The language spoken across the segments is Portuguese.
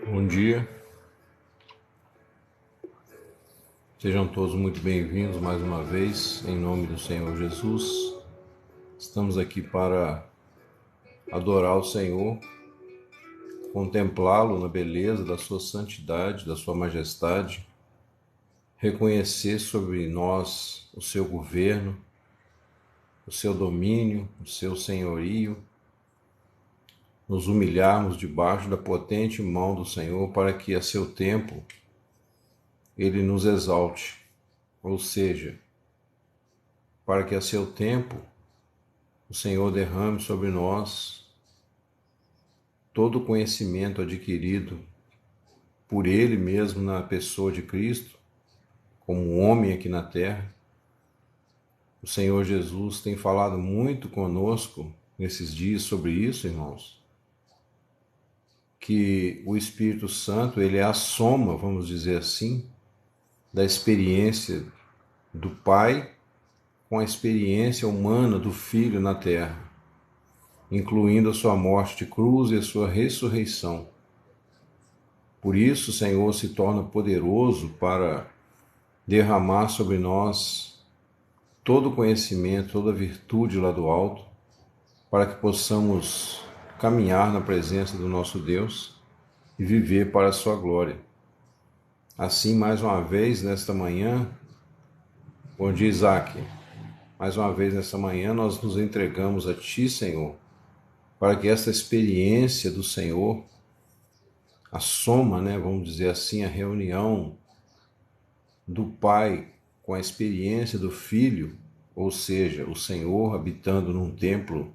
Bom dia, sejam todos muito bem-vindos mais uma vez, em nome do Senhor Jesus. Estamos aqui para adorar o Senhor, contemplá-lo na beleza da sua santidade, da sua majestade, reconhecer sobre nós o seu governo, o seu domínio, o seu senhorio, nos humilharmos debaixo da potente mão do Senhor para que a seu tempo ele nos exalte, ou seja, para que a seu tempo o Senhor derrame sobre nós todo o conhecimento adquirido por Ele mesmo na pessoa de Cristo, como um homem aqui na terra. O Senhor Jesus tem falado muito conosco nesses dias sobre isso, irmãos, que o Espírito Santo, ele é a soma, vamos dizer assim, da experiência do Pai com a experiência humana do Filho na terra, incluindo a sua morte de cruz e a sua ressurreição. Por isso, o Senhor se torna poderoso para derramar sobre nós todo o conhecimento, toda a virtude lá do alto, para que possamos caminhar na presença do nosso Deus e viver para a sua glória. Assim, mais uma vez, nesta manhã, bom dia, Isaac, mais uma vez nesta manhã nós nos entregamos a Ti, Senhor, para que esta experiência do Senhor, a soma, vamos dizer assim, a reunião do Pai com a experiência do Filho, ou seja, o Senhor habitando num templo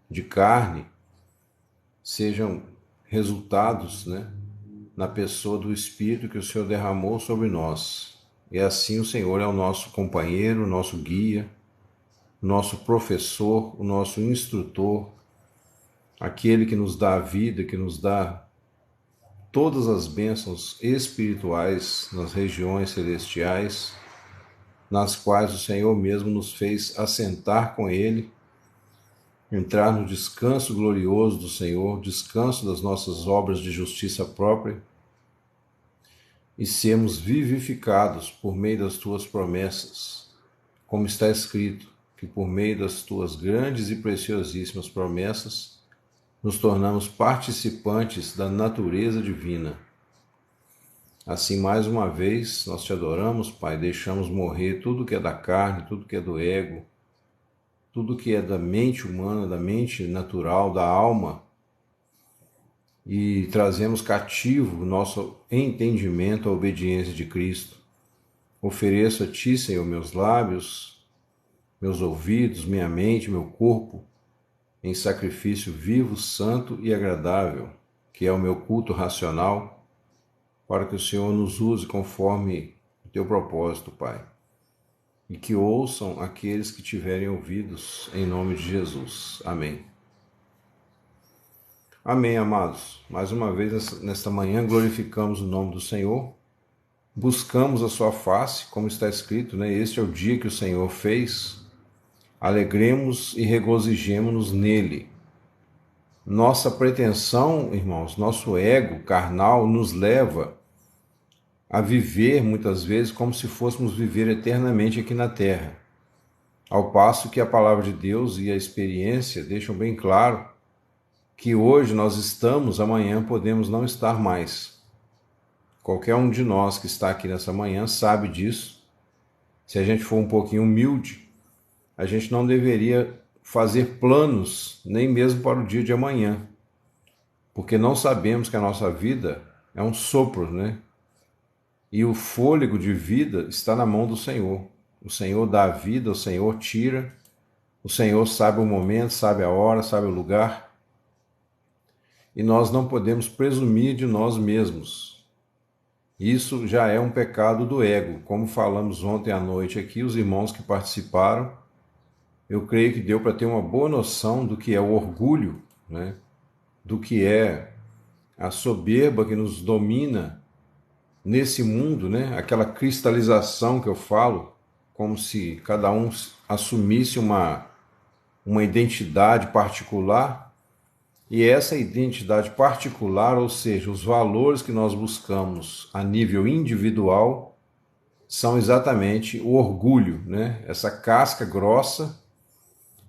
de carne, sejam resultados, na pessoa do Espírito que o Senhor derramou sobre nós. E assim o Senhor é o nosso companheiro, o nosso guia, o nosso professor, o nosso instrutor, aquele que nos dá a vida, que nos dá todas as bênçãos espirituais nas regiões celestiais, nas quais o Senhor mesmo nos fez assentar com Ele, entrar no descanso glorioso do Senhor, descanso das nossas obras de justiça própria, e sermos vivificados por meio das Tuas promessas, como está escrito, que por meio das Tuas grandes e preciosíssimas promessas, nos tornamos participantes da natureza divina. Assim, mais uma vez, nós Te adoramos, Pai, deixamos morrer tudo que é da carne, tudo que é do ego, tudo que é da mente humana, da mente natural, da alma, e trazemos cativo o nosso entendimento à obediência de Cristo. Ofereço a Ti, Senhor, meus lábios, meus ouvidos, minha mente, meu corpo, em sacrifício vivo, santo e agradável, que é o meu culto racional, para que o Senhor nos use conforme o Teu propósito, Pai. E que ouçam aqueles que tiverem ouvidos, em nome de Jesus. Amém. Amém, amados. Mais uma vez, nesta manhã, glorificamos o nome do Senhor, buscamos a sua face, como está escrito, Este é o dia que o Senhor fez, alegremos e regozijemo-nos nele. Nossa pretensão, irmãos, nosso ego carnal nos leva a viver muitas vezes como se fôssemos viver eternamente aqui na terra, ao passo que a palavra de Deus e a experiência deixam bem claro que hoje nós estamos, amanhã podemos não estar mais. Qualquer um de nós que está aqui nessa manhã sabe disso. Se a gente for um pouquinho humilde, a gente não deveria fazer planos nem mesmo para o dia de amanhã, porque não sabemos que a nossa vida é um sopro, E o fôlego de vida está na mão do Senhor. O Senhor dá a vida, o Senhor tira, o Senhor sabe o momento, sabe a hora, sabe o lugar. E nós não podemos presumir de nós mesmos. Isso já é um pecado do ego. Como falamos ontem à noite aqui, os irmãos que participaram, eu creio que deu para ter uma boa noção do que é o orgulho, do que é a soberba que nos domina nesse mundo, aquela cristalização que eu falo, como se cada um assumisse uma identidade particular, E essa identidade particular, ou seja, os valores que nós buscamos a nível individual, são exatamente o orgulho, né? Essa casca grossa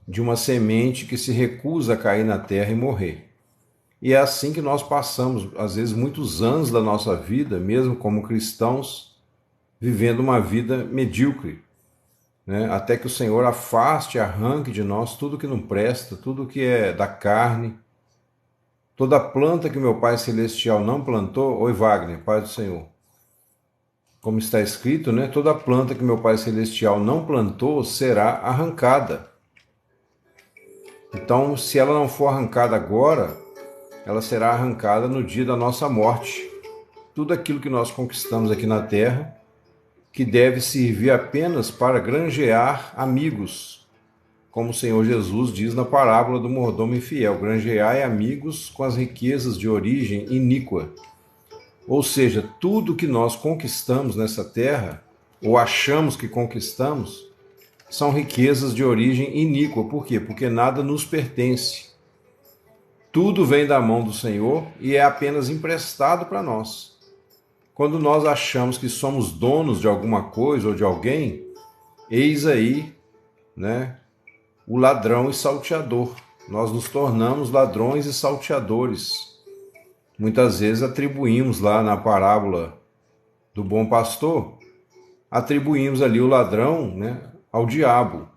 de uma semente que se recusa a cair na terra e morrer. E é assim que nós passamos, às vezes, muitos anos da nossa vida, mesmo como cristãos, vivendo uma vida medíocre, né? Até que o Senhor afaste, arranque de nós tudo que não presta, tudo que é da carne, toda planta que meu Pai Celestial não plantou. Oi, Wagner, Pai do Senhor. Como está escrito, né? Toda planta que meu Pai Celestial não plantou será arrancada. Então, se ela não for arrancada agora, ela será arrancada no dia da nossa morte. Tudo aquilo que nós conquistamos aqui na terra, que deve servir apenas para granjear amigos, como o Senhor Jesus diz na parábola do mordomo infiel: granjeai amigos com as riquezas de origem iníqua. Ou seja, tudo que nós conquistamos nessa terra, ou achamos que conquistamos, são riquezas de origem iníqua. Por quê? Porque nada nos pertence. Tudo vem da mão do Senhor e é apenas emprestado para nós. Quando nós achamos que somos donos de alguma coisa ou de alguém, eis aí, né, o ladrão e salteador. Nós nos tornamos ladrões e salteadores. Muitas vezes atribuímos lá na parábola do bom pastor, atribuímos ali o ladrão, né, ao diabo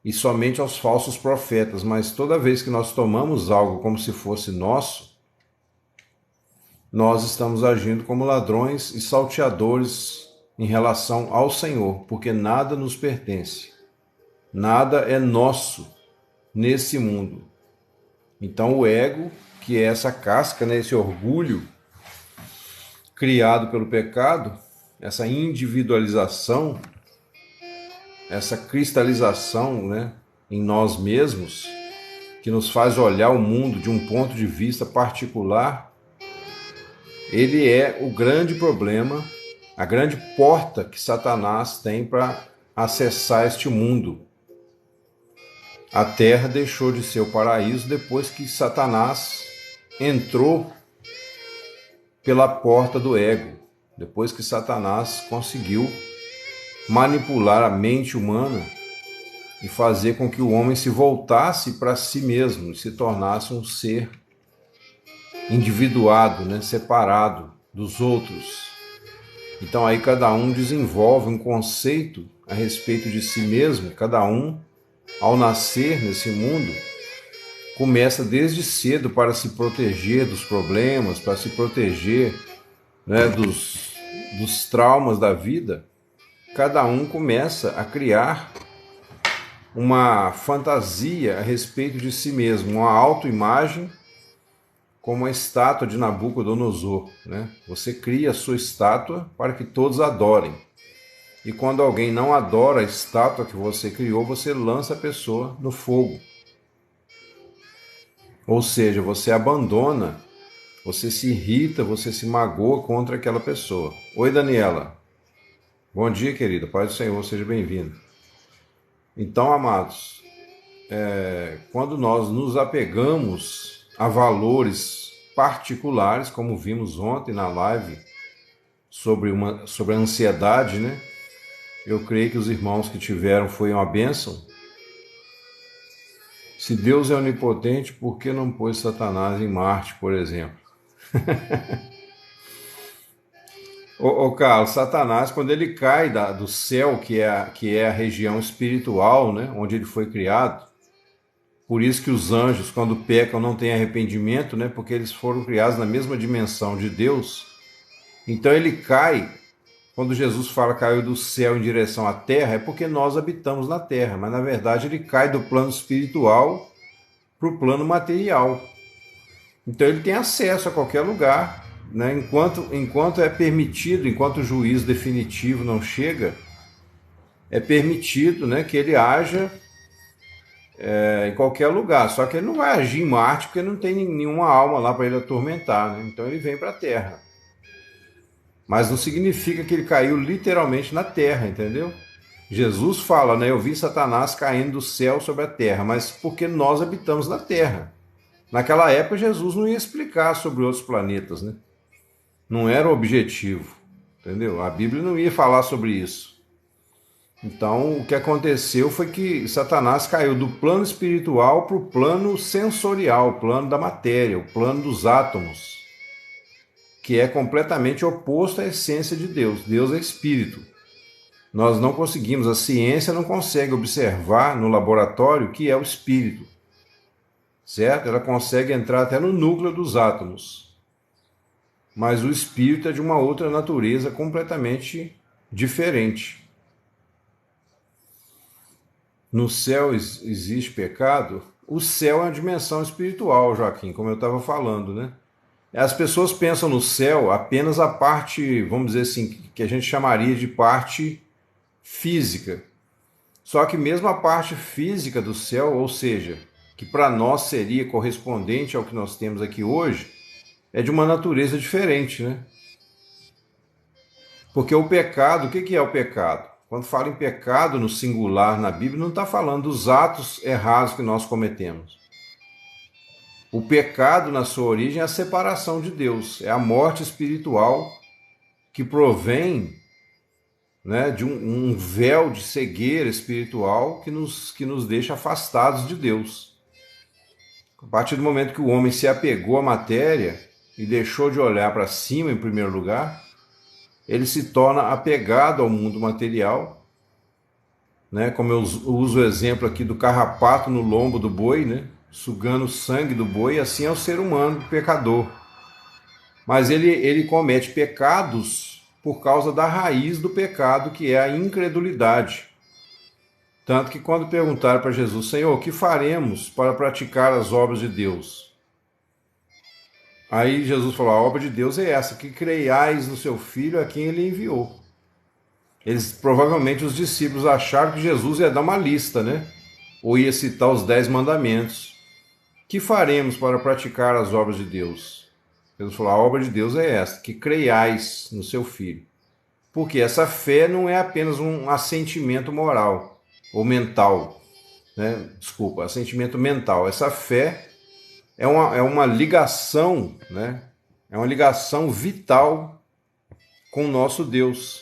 e somente aos falsos profetas, mas toda vez que nós tomamos algo como se fosse nosso, nós estamos agindo como ladrões e salteadores em relação ao Senhor, porque nada nos pertence, nada é nosso nesse mundo. Então o ego, que é essa casca, né, esse orgulho criado pelo pecado, essa individualização, essa cristalização, né, em nós mesmos, que nos faz olhar o mundo de um ponto de vista particular, ele é o grande problema, a grande porta que Satanás tem para acessar este mundo. A terra deixou de ser o paraíso depois que Satanás entrou pela porta do ego, depois que Satanás conseguiu manipular a mente humana e fazer com que o homem se voltasse para si mesmo e se tornasse um ser individuado, né, separado dos outros. Então aí cada um desenvolve um conceito a respeito de si mesmo, cada um, ao nascer nesse mundo, começa desde cedo para se proteger dos problemas, para se proteger, né, dos traumas da vida. Cada um começa a criar uma fantasia a respeito de si mesmo, uma autoimagem, como a estátua de Nabucodonosor, né? Você cria a sua estátua para que todos adorem. E quando alguém não adora a estátua que você criou, você lança a pessoa no fogo. Ou seja, você abandona, você se irrita, você se magoa contra aquela pessoa. Oi, Daniela. Bom dia, querida. Paz do Senhor, seja bem-vindo. Então, amados, quando nós nos apegamos a valores particulares, como vimos ontem na live sobre a ansiedade, né? Eu creio que os irmãos que tiveram foi uma bênção. Se Deus é onipotente, por que não pôs Satanás em Marte, por exemplo? Ô Carlos, Satanás, quando ele cai do céu, que é a região espiritual, né, onde ele foi criado, por isso que os anjos, quando pecam, não têm arrependimento, né, porque eles foram criados na mesma dimensão de Deus. Então ele cai, quando Jesus fala caiu do céu em direção à terra, é porque nós habitamos na terra, mas na verdade ele cai do plano espiritual para o plano material. Então ele tem acesso a qualquer lugar, né? Enquanto é permitido, enquanto o juízo definitivo não chega, é permitido, né, que ele haja em qualquer lugar. Só que ele não vai agir em Marte porque não tem nenhuma alma lá para ele atormentar, né? Então ele vem para a Terra. Mas não significa que ele caiu literalmente na terra, entendeu? Jesus fala, né? Eu vi Satanás caindo do céu sobre a terra, mas porque nós habitamos na terra. Naquela época, Jesus não ia explicar sobre outros planetas, né? Não era o objetivo, entendeu? A Bíblia não ia falar sobre isso. Então, o que aconteceu foi que Satanás caiu do plano espiritual para o plano sensorial, o plano da matéria, o plano dos átomos, que é completamente oposto à essência de Deus. Deus é espírito. Nós não conseguimos, a ciência não consegue observar no laboratório o que é o espírito, certo? Ela consegue entrar até no núcleo dos átomos, mas o espírito é de uma outra natureza completamente diferente. No céu existe pecado? O céu é uma dimensão espiritual, Joaquim, como eu estava falando, né? As pessoas pensam no céu apenas a parte, vamos dizer assim, que a gente chamaria de parte física. Só que mesmo a parte física do céu, ou seja, que para nós seria correspondente ao que nós temos aqui hoje, é de uma natureza diferente, né? Porque o pecado, o que é o pecado? Quando fala em pecado no singular na Bíblia, não está falando dos atos errados que nós cometemos. O pecado, na sua origem, é a separação de Deus, é a morte espiritual que provém, né, de um véu de cegueira espiritual que nos deixa afastados de Deus. A partir do momento que o homem se apegou à matéria e deixou de olhar para cima em primeiro lugar, ele se torna apegado ao mundo material, né? Como eu uso o exemplo aqui do carrapato no lombo do boi, né? Sugando o sangue do boi, assim é o ser humano, pecador. Mas ele comete pecados por causa da raiz do pecado, que é a incredulidade. Tanto que quando perguntaram para Jesus, Senhor, o que faremos para praticar as obras de Deus? Aí Jesus falou, a obra de Deus é essa, que creiais no seu Filho a quem ele enviou. Eles, provavelmente os discípulos acharam que Jesus ia dar uma lista, né? Ou ia citar os 10 mandamentos. Que faremos para praticar as obras de Deus? Jesus falou, a obra de Deus é esta, que creiais no seu Filho. Porque essa fé não é apenas um assentimento moral ou mental, né? Desculpa, assentimento mental. Essa fé é uma ligação, né? É uma ligação vital com o nosso Deus.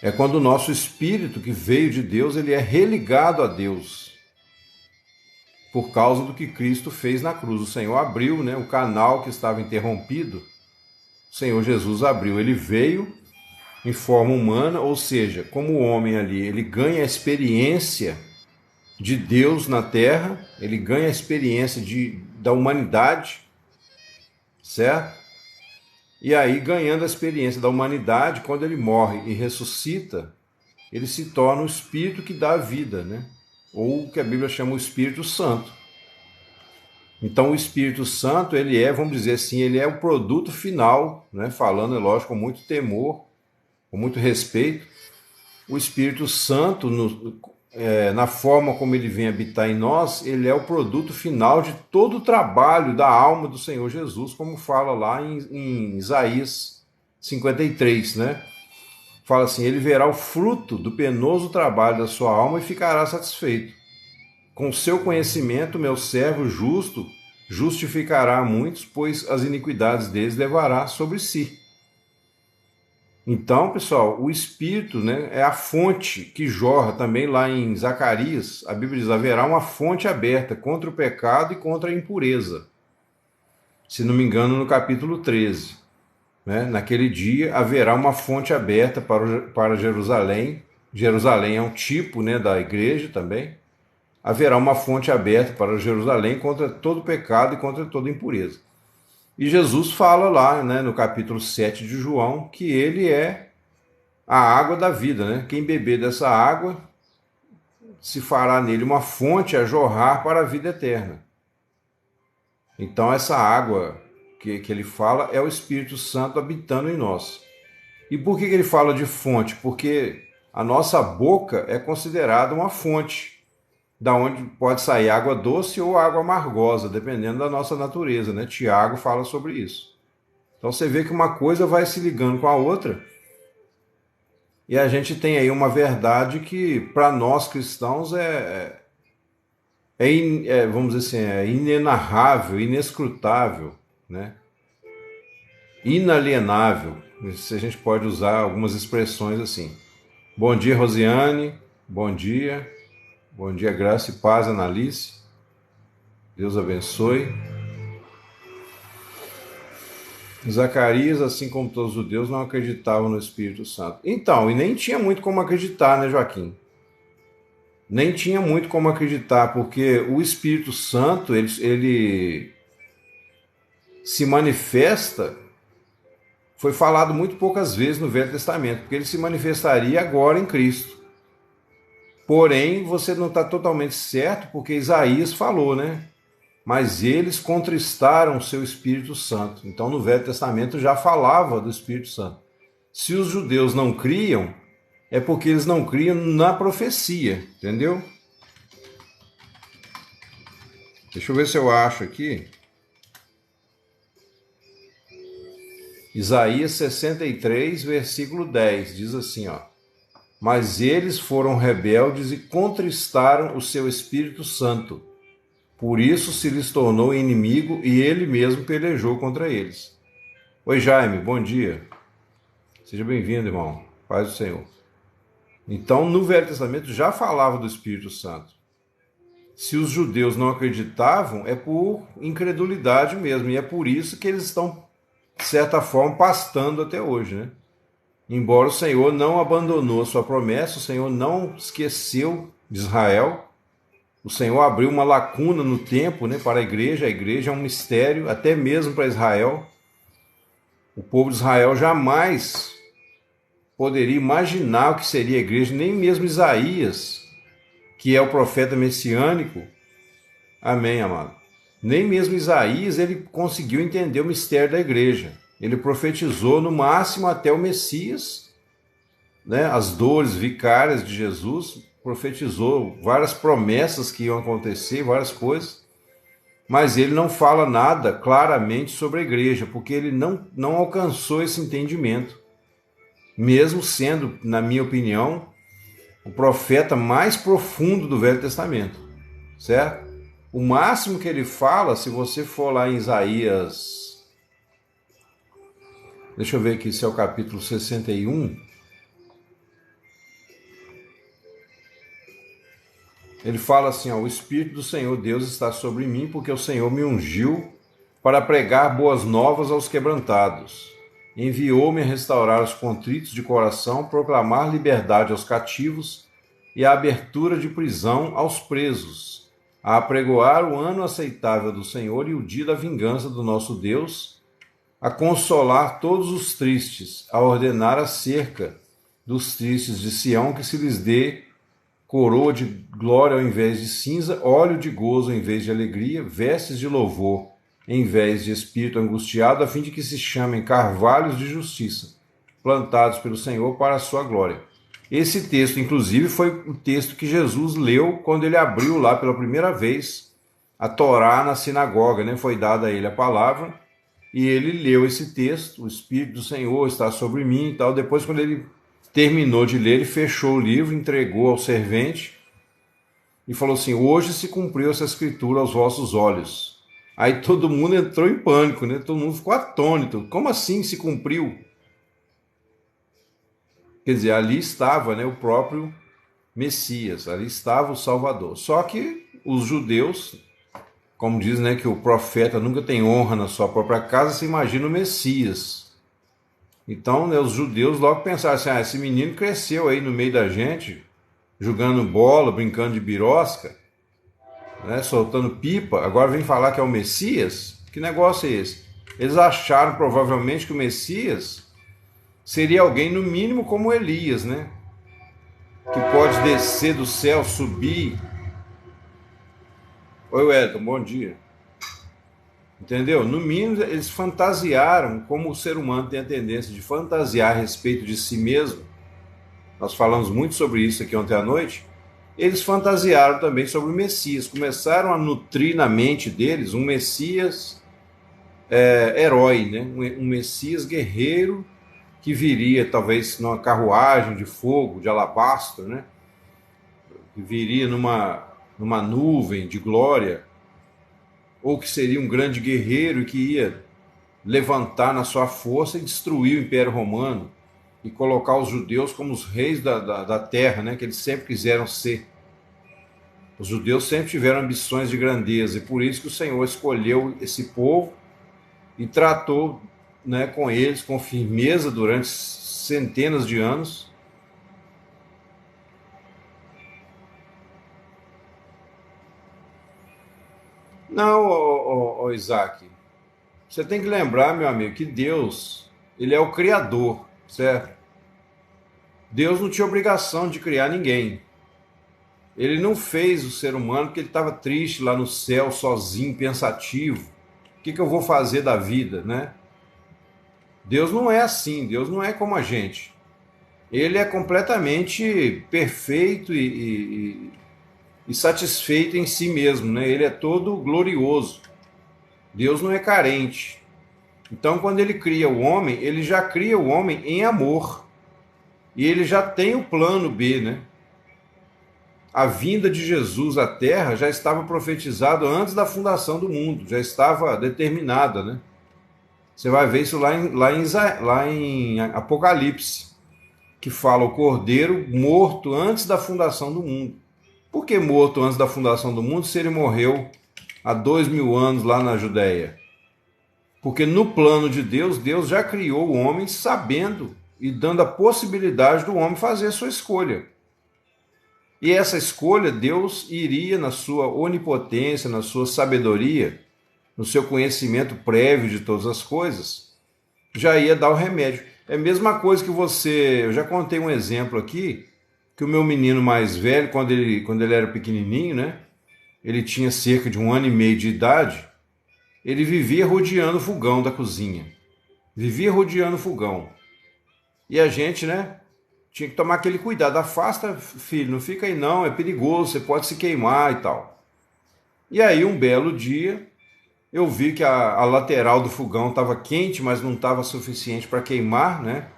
É quando o nosso espírito que veio de Deus, ele é religado a Deus por causa do que Cristo fez na cruz. O Senhor abriu, né, o canal que estava interrompido. O Senhor Jesus abriu. Ele veio em forma humana, ou seja, como homem ali, ele ganha a experiência de Deus na terra, ele ganha a experiência da humanidade, certo? E aí, ganhando a experiência da humanidade, quando ele morre e ressuscita, ele se torna o Espírito que dá a vida, né? Ou o que a Bíblia chama o Espírito Santo. Então, o Espírito Santo, ele é, vamos dizer assim, ele é o produto final, né? Falando, é lógico, com muito temor, com muito respeito. O Espírito Santo, na forma como ele vem habitar em nós, ele é o produto final de todo o trabalho da alma do Senhor Jesus, como fala lá em Isaías 53, né? Fala assim, ele verá o fruto do penoso trabalho da sua alma e ficará satisfeito. Com seu conhecimento, meu servo justo justificará a muitos, pois as iniquidades deles levará sobre si. Então, pessoal, o Espírito, né, é a fonte que jorra também lá em Zacarias. A Bíblia diz, haverá uma fonte aberta contra o pecado e contra a impureza. Se não me engano, no capítulo 13. Né? Naquele dia haverá uma fonte aberta para Jerusalém. Jerusalém é um tipo, né, da igreja também. Haverá uma fonte aberta para Jerusalém contra todo pecado e contra toda impureza. E Jesus fala lá, né, no capítulo 7 de João, que ele é a água da vida, né? Quem beber dessa água, se fará nele uma fonte a jorrar para a vida eterna. Então essa água que ele fala é o Espírito Santo habitando em nós. E por que ele fala de fonte? Porque a nossa boca é considerada uma fonte, da onde pode sair água doce ou água amargosa, dependendo da nossa natureza, né? Tiago fala sobre isso. Então você vê que uma coisa vai se ligando com a outra, e a gente tem aí uma verdade que, para nós cristãos, vamos dizer assim, é inenarrável, inescrutável, né? Inalienável, se a gente pode usar algumas expressões assim. Bom dia, Rosiane. Bom dia. Bom dia, graça e paz, Analice. Deus abençoe. Zacarias, assim como todos os judeus, não acreditavam no Espírito Santo. Então, e nem tinha muito como acreditar, né, Joaquim? Nem tinha muito como acreditar, porque o Espírito Santo, ele se manifesta, foi falado muito poucas vezes no Velho Testamento, porque ele se manifestaria agora em Cristo. Porém, você não está totalmente certo, porque Isaías falou, né? Mas eles contristaram o seu Espírito Santo. Então, no Velho Testamento já falava do Espírito Santo. Se os judeus não criam, é porque eles não criam na profecia, entendeu? Deixa eu ver se eu acho aqui. Isaías 63, versículo 10, diz assim, ó: Mas eles foram rebeldes e contristaram o seu Espírito Santo. Por isso se lhes tornou inimigo e ele mesmo pelejou contra eles. Oi, Jaime, bom dia. Seja bem-vindo, irmão. Paz do Senhor. Então, no Velho Testamento já falava do Espírito Santo. Se os judeus não acreditavam, é por incredulidade mesmo. E é por isso que eles estão, de certa forma, pastando até hoje, né? Embora o Senhor não abandonou a sua promessa, o Senhor não esqueceu de Israel. O Senhor abriu uma lacuna no tempo, né, para a igreja é um mistério, até mesmo para Israel. O povo de Israel jamais poderia imaginar o que seria a igreja, nem mesmo Isaías, que é o profeta messiânico. Amém, amado. Nem mesmo Isaías ele conseguiu entender o mistério da igreja. Ele profetizou no máximo até o Messias, né, as dores vicárias de Jesus, profetizou várias promessas que iam acontecer, várias coisas, mas ele não fala nada claramente sobre a igreja, porque ele não alcançou esse entendimento, mesmo sendo, na minha opinião, o profeta mais profundo do Velho Testamento, certo? O máximo que ele fala, se você for lá em Isaías, deixa eu ver aqui se é o capítulo 61, ele fala assim, ó: o Espírito do Senhor Deus está sobre mim, porque o Senhor me ungiu para pregar boas novas aos quebrantados. Enviou-me a restaurar os contritos de coração, proclamar liberdade aos cativos e a abertura de prisão aos presos, a apregoar o ano aceitável do Senhor e o dia da vingança do nosso Deus, a consolar todos os tristes, a ordenar acerca dos tristes de Sião que se lhes dê coroa de glória ao invés de cinza, óleo de gozo em vez de alegria, vestes de louvor em vez de espírito angustiado, a fim de que se chamem carvalhos de justiça, plantados pelo Senhor para a sua glória. Esse texto, inclusive, foi o texto que Jesus leu quando ele abriu lá pela primeira vez a Torá na sinagoga, né? Foi dada a ele a palavra e ele leu esse texto, o Espírito do Senhor está sobre mim e tal. Depois, quando ele terminou de ler, ele fechou o livro, entregou ao servente e falou assim: hoje se cumpriu essa escritura aos vossos olhos. Aí todo mundo entrou em pânico, né? Todo mundo ficou atônito. Como assim se cumpriu? Quer dizer, ali estava, né, o próprio Messias, ali estava o Salvador. Só que os judeus, como diz, né, que o profeta nunca tem honra na sua própria casa, se imagina o Messias. Então, né, os judeus logo pensaram assim: esse menino cresceu aí no meio da gente, jogando bola, brincando de birosca, né, soltando pipa, agora vem falar que é o Messias? Que negócio é esse? Eles acharam provavelmente que o Messias seria alguém no mínimo como Elias, né? Que pode descer do céu, subir. Oi, Wellington, bom dia. Entendeu? No mínimo, eles fantasiaram, como o ser humano tem a tendência de fantasiar a respeito de si mesmo. Nós falamos muito sobre isso aqui ontem à noite. Eles fantasiaram também sobre o Messias. Começaram a nutrir na mente deles um Messias herói, né? Um Messias guerreiro que viria talvez numa carruagem de fogo, de alabastro, né? Que viria numa nuvem de glória, ou que seria um grande guerreiro que ia levantar na sua força e destruir o Império Romano e colocar os judeus como os reis da terra, né, que eles sempre quiseram ser. Os judeus sempre tiveram ambições de grandeza e por isso que o Senhor escolheu esse povo e tratou, né, com eles com firmeza durante centenas de anos. Não, Isaac, você tem que lembrar, meu amigo, que Deus, ele é o Criador, certo? Deus não tinha obrigação de criar ninguém. Ele não fez o ser humano porque ele estava triste lá no céu, sozinho, pensativo. O que eu vou fazer da vida, né? Deus não é assim, Deus não é como a gente. Ele é completamente perfeito e satisfeito em si mesmo, né? Ele é todo glorioso. Deus não é carente. Então, quando ele cria o homem, ele já cria o homem em amor. E ele já tem o plano B, né? A vinda de Jesus à Terra já estava profetizada antes da fundação do mundo, já estava determinada, né? Você vai ver isso lá em Apocalipse, que fala o Cordeiro morto antes da fundação do mundo. Por que morto antes da fundação do mundo se ele morreu há 2000 anos lá na Judéia? Porque no plano de Deus, Deus já criou o homem sabendo e dando a possibilidade do homem fazer a sua escolha. E essa escolha, Deus iria, na sua onipotência, na sua sabedoria, no seu conhecimento prévio de todas as coisas, já ia dar o remédio. É a mesma coisa que você... Eu já contei um exemplo aqui, que o meu menino mais velho, quando ele era pequenininho, né? Ele tinha cerca de 1 ano e meio de idade, ele vivia rodeando o fogão da cozinha. Vivia rodeando o fogão. E a gente, né? Tinha que tomar aquele cuidado. Afasta, filho, não fica aí não, é perigoso, você pode se queimar e tal. E aí, um belo dia, eu vi que a lateral do fogão estava quente, mas não estava suficiente para queimar, né?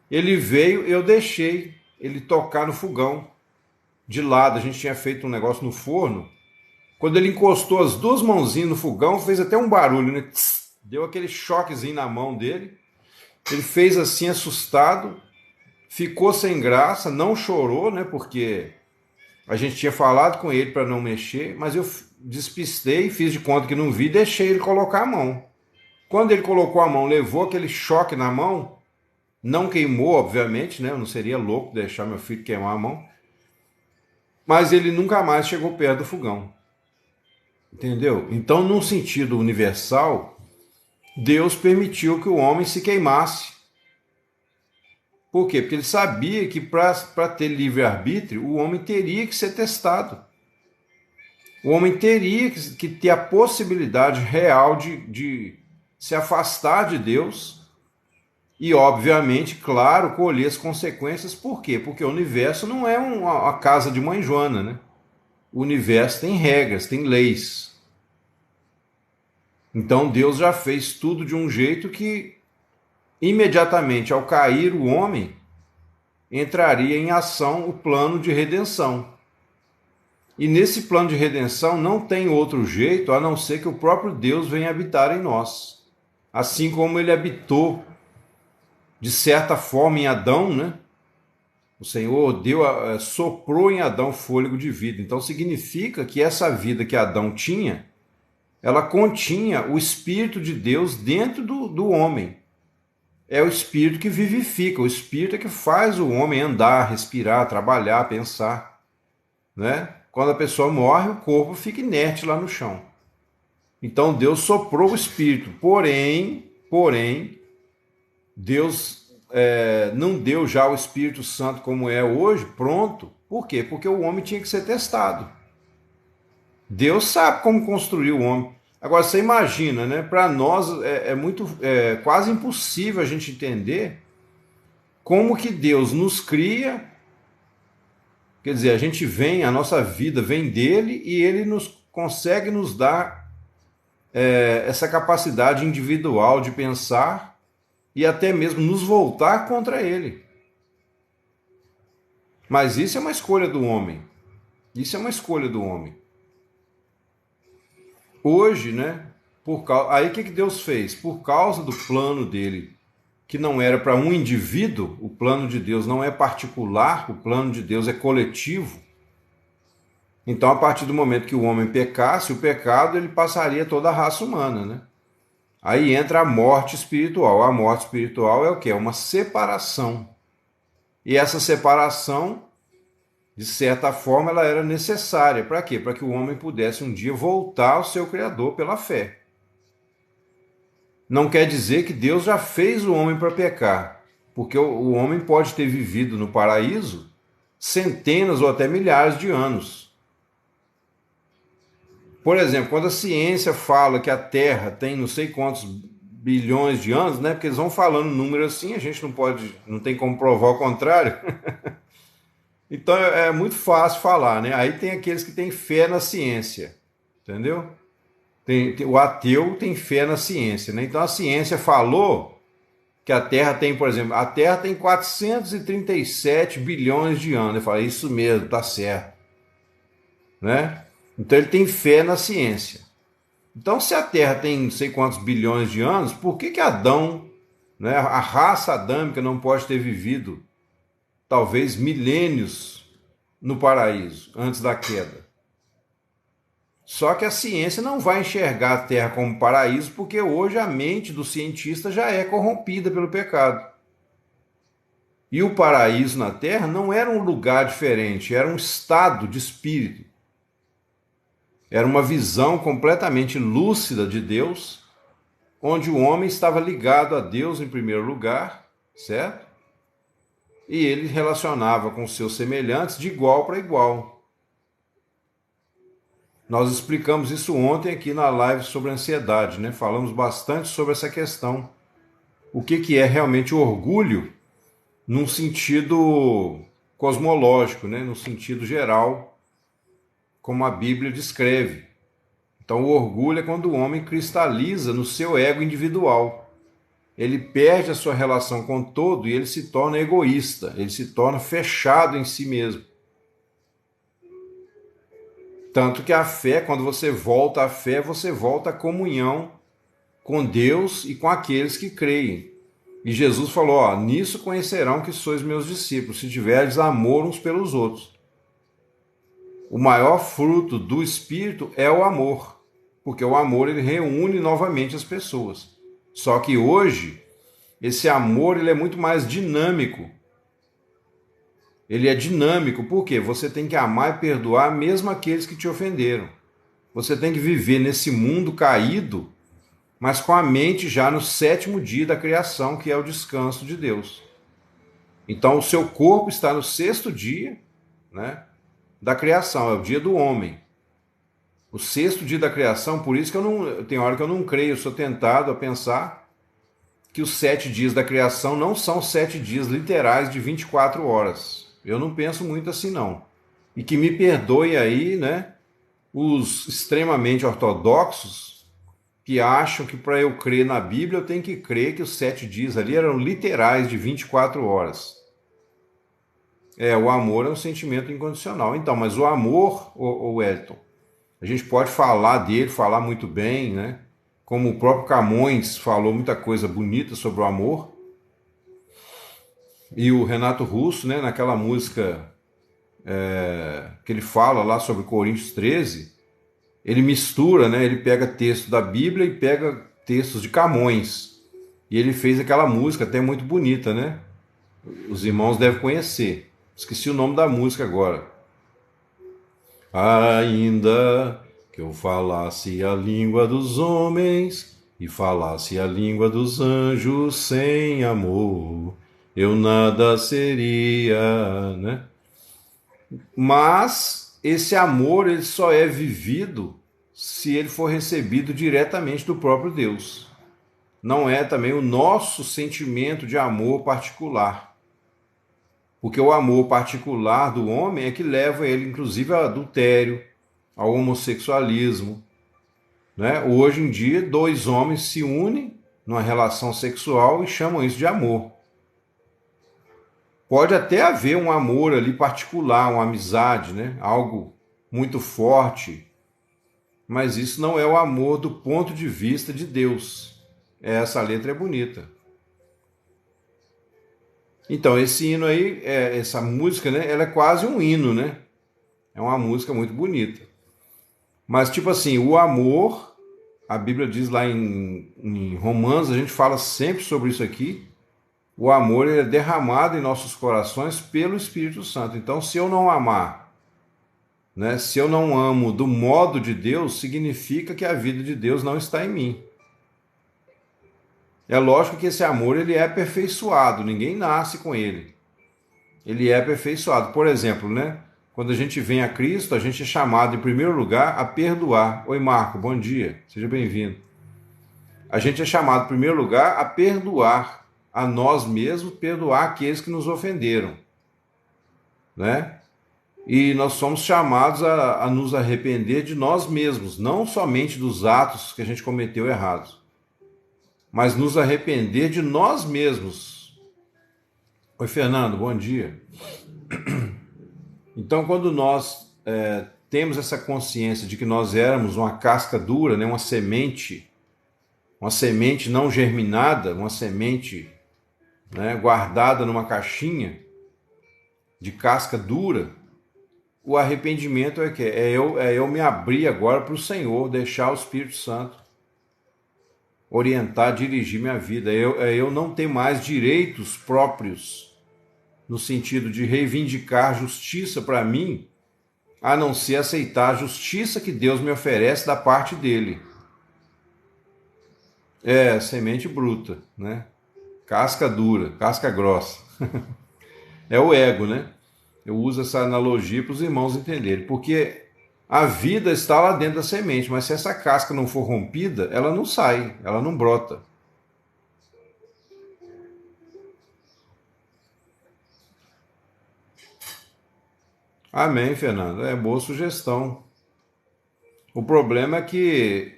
Ele veio, eu deixei ele tocar no fogão. De lado, a gente tinha feito um negócio no forno. Quando ele encostou as duas mãozinhas no fogão, fez até um barulho, né? Deu aquele choquezinho na mão dele. Ele fez assim, assustado. Ficou sem graça, não chorou, né? Porque a gente tinha falado com ele para não mexer, mas eu despistei, fiz de conta que não vi, deixei ele colocar a mão. Quando ele colocou a mão, levou aquele choque na mão, não queimou, obviamente, né? Eu não seria louco deixar meu filho queimar a mão, mas ele nunca mais chegou perto do fogão. Entendeu? Então, num sentido universal, Deus permitiu que o homem se queimasse. Por quê? Porque ele sabia que para ter livre-arbítrio, o homem teria que ser testado. O homem teria que ter a possibilidade real de se afastar de Deus e, obviamente, claro, colher as consequências. Por quê? Porque o universo não é uma casa de mãe Joana, né? O universo tem regras, tem leis. Então Deus já fez tudo de um jeito que, imediatamente ao cair o homem, entraria em ação o plano de redenção. E nesse plano de redenção não tem outro jeito a não ser que o próprio Deus venha habitar em nós. Assim como ele habitou, de certa forma, em Adão, né? O Senhor soprou em Adão fôlego de vida. Então significa que essa vida que Adão tinha, ela continha o Espírito de Deus dentro do homem. É o Espírito que vivifica, o Espírito é que faz o homem andar, respirar, trabalhar, pensar, né? Quando a pessoa morre, o corpo fica inerte lá no chão. Então Deus soprou o Espírito, porém, Deus não deu já o Espírito Santo como é hoje, pronto. Por quê? Porque o homem tinha que ser testado. Deus sabe como construir o homem. Agora, você imagina, né? Para nós é quase impossível a gente entender como que Deus nos cria. Quer dizer, a gente vem, a nossa vida vem dele e ele consegue nos dar essa capacidade individual de pensar e até mesmo nos voltar contra ele. Mas isso é uma escolha do homem. Isso é uma escolha do homem. Hoje, né? Aí o que Deus fez? Por causa do plano dele, que não era para um indivíduo, o plano de Deus não é particular, o plano de Deus é coletivo. Então, a partir do momento que o homem pecasse, o pecado ele passaria toda a raça humana, né? Aí entra a morte espiritual. A morte espiritual é o quê? É uma separação. E essa separação, de certa forma, ela era necessária. Para quê? Para que o homem pudesse um dia voltar ao seu Criador pela fé. Não quer dizer que Deus já fez o homem para pecar, porque o homem pode ter vivido no paraíso centenas ou até milhares de anos. Por exemplo, quando a ciência fala que a Terra tem não sei quantos bilhões de anos, né? Porque eles vão falando número assim, a gente não tem como provar o contrário. Então é muito fácil falar, né? Aí tem aqueles que têm fé na ciência, entendeu? O ateu tem fé na ciência, né? Então a ciência falou que a Terra tem, por exemplo, a Terra tem 437 bilhões de anos. Ele fala, isso mesmo, tá certo, né? Então ele tem fé na ciência. Então se a Terra tem não sei quantos bilhões de anos, por que Adão, né, a raça adâmica não pode ter vivido talvez milênios no paraíso antes da queda? Só que a ciência não vai enxergar a Terra como paraíso, porque hoje a mente do cientista já é corrompida pelo pecado. E o paraíso na Terra não era um lugar diferente, era um estado de espírito. Era uma visão completamente lúcida de Deus, onde o homem estava ligado a Deus em primeiro lugar, certo? E ele relacionava com seus semelhantes de igual para igual. Nós explicamos isso ontem aqui na live sobre ansiedade, né? Falamos bastante sobre essa questão. O que é realmente o orgulho num sentido cosmológico, né? No sentido geral, como a Bíblia descreve. Então, o orgulho é quando o homem cristaliza no seu ego individual. Ele perde a sua relação com o todo e ele se torna egoísta, ele se torna fechado em si mesmo. Tanto que a fé, quando você volta à fé, você volta à comunhão com Deus e com aqueles que creem. E Jesus falou, ó, nisso conhecerão que sois meus discípulos, se tiverdes amor uns pelos outros. O maior fruto do Espírito é o amor, porque o amor ele reúne novamente as pessoas. Só que hoje, esse amor ele é muito mais dinâmico. Ele é dinâmico, porque você tem que amar e perdoar mesmo aqueles que te ofenderam. Você tem que viver nesse mundo caído, mas com a mente já no 7º dia da criação, que é o descanso de Deus. Então o seu corpo está no 6º dia, né, da criação, é o dia do homem. O 6º dia da criação, por isso que tem hora que eu não creio, eu sou tentado a pensar que os 7 dias da criação não são 7 dias literais de 24 horas. Eu não penso muito assim, não. E que me perdoe aí, né, os extremamente ortodoxos que acham que para eu crer na Bíblia eu tenho que crer que os 7 dias ali eram literais de 24 horas. O amor é um sentimento incondicional. Então, mas o amor, o Elton, a gente pode falar dele, falar muito bem, né? Como o próprio Camões falou muita coisa bonita sobre o amor. E o Renato Russo, né, naquela música que ele fala lá sobre Coríntios 13, ele mistura, né, ele pega texto da Bíblia e pega textos de Camões. E ele fez aquela música até muito bonita, né? Os irmãos devem conhecer. Esqueci o nome da música agora. Ainda que eu falasse a língua dos homens e falasse a língua dos anjos sem amor, eu nada seria, né? Mas esse amor ele só é vivido se ele for recebido diretamente do próprio Deus. Não é também o nosso sentimento de amor particular. Porque o amor particular do homem é que leva ele, inclusive, ao adultério, ao homossexualismo, né? Hoje em dia, 2 homens se unem numa relação sexual e chamam isso de amor. Pode até haver um amor ali particular, uma amizade, né? Algo muito forte, mas isso não é o amor do ponto de vista de Deus. Essa letra é bonita. Então, esse hino aí, essa música, né, ela é quase um hino, né? É uma música muito bonita. Mas, tipo assim, o amor, a Bíblia diz lá em Romanos, a gente fala sempre sobre isso aqui, o amor ele é derramado em nossos corações pelo Espírito Santo. Então, se eu não amar, né, se eu não amo do modo de Deus, significa que a vida de Deus não está em mim. É lógico que esse amor ele é aperfeiçoado, ninguém nasce com ele. Ele é aperfeiçoado. Por exemplo, né? Quando a gente vem a Cristo, a gente é chamado, em primeiro lugar, a perdoar. Oi, Marco, bom dia, seja bem-vindo. A gente é chamado, em primeiro lugar, a perdoar a nós mesmos, perdoar aqueles que nos ofenderam, né? E nós somos chamados a nos arrepender de nós mesmos, não somente dos atos que a gente cometeu errados, mas nos arrepender de nós mesmos. Oi, Fernando, bom dia. Então, quando nós temos essa consciência de que nós éramos uma casca dura, né, uma semente não germinada, uma semente, né, guardada numa caixinha de casca dura, o arrependimento é que eu me abrir agora para o Senhor, deixar o Espírito Santo orientar, dirigir minha vida. Eu não ter mais direitos próprios, no sentido de reivindicar justiça para mim, a não ser aceitar a justiça que Deus me oferece da parte dele. É, semente bruta, né? Casca dura, casca grossa. É o ego, né? Eu uso essa analogia para os irmãos entenderem, porque a vida está lá dentro da semente, mas se essa casca não for rompida, ela não sai, ela não brota. Amém, Fernando. É boa sugestão. O problema é que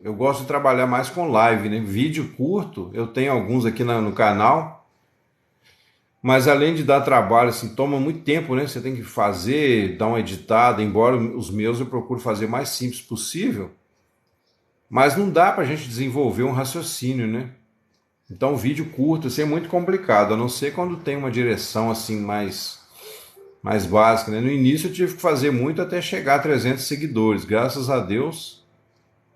eu gosto de trabalhar mais com live, né? Vídeo curto, eu tenho alguns aqui no canal, mas além de dar trabalho, assim, toma muito tempo, né? Você tem que fazer, dar uma editada, embora os meus eu procuro fazer o mais simples possível, mas não dá para a gente desenvolver um raciocínio, né? Então, vídeo curto, assim, é muito complicado, a não ser quando tem uma direção, assim, mais básica, né? No início eu tive que fazer muito até chegar a 300 seguidores, graças a Deus,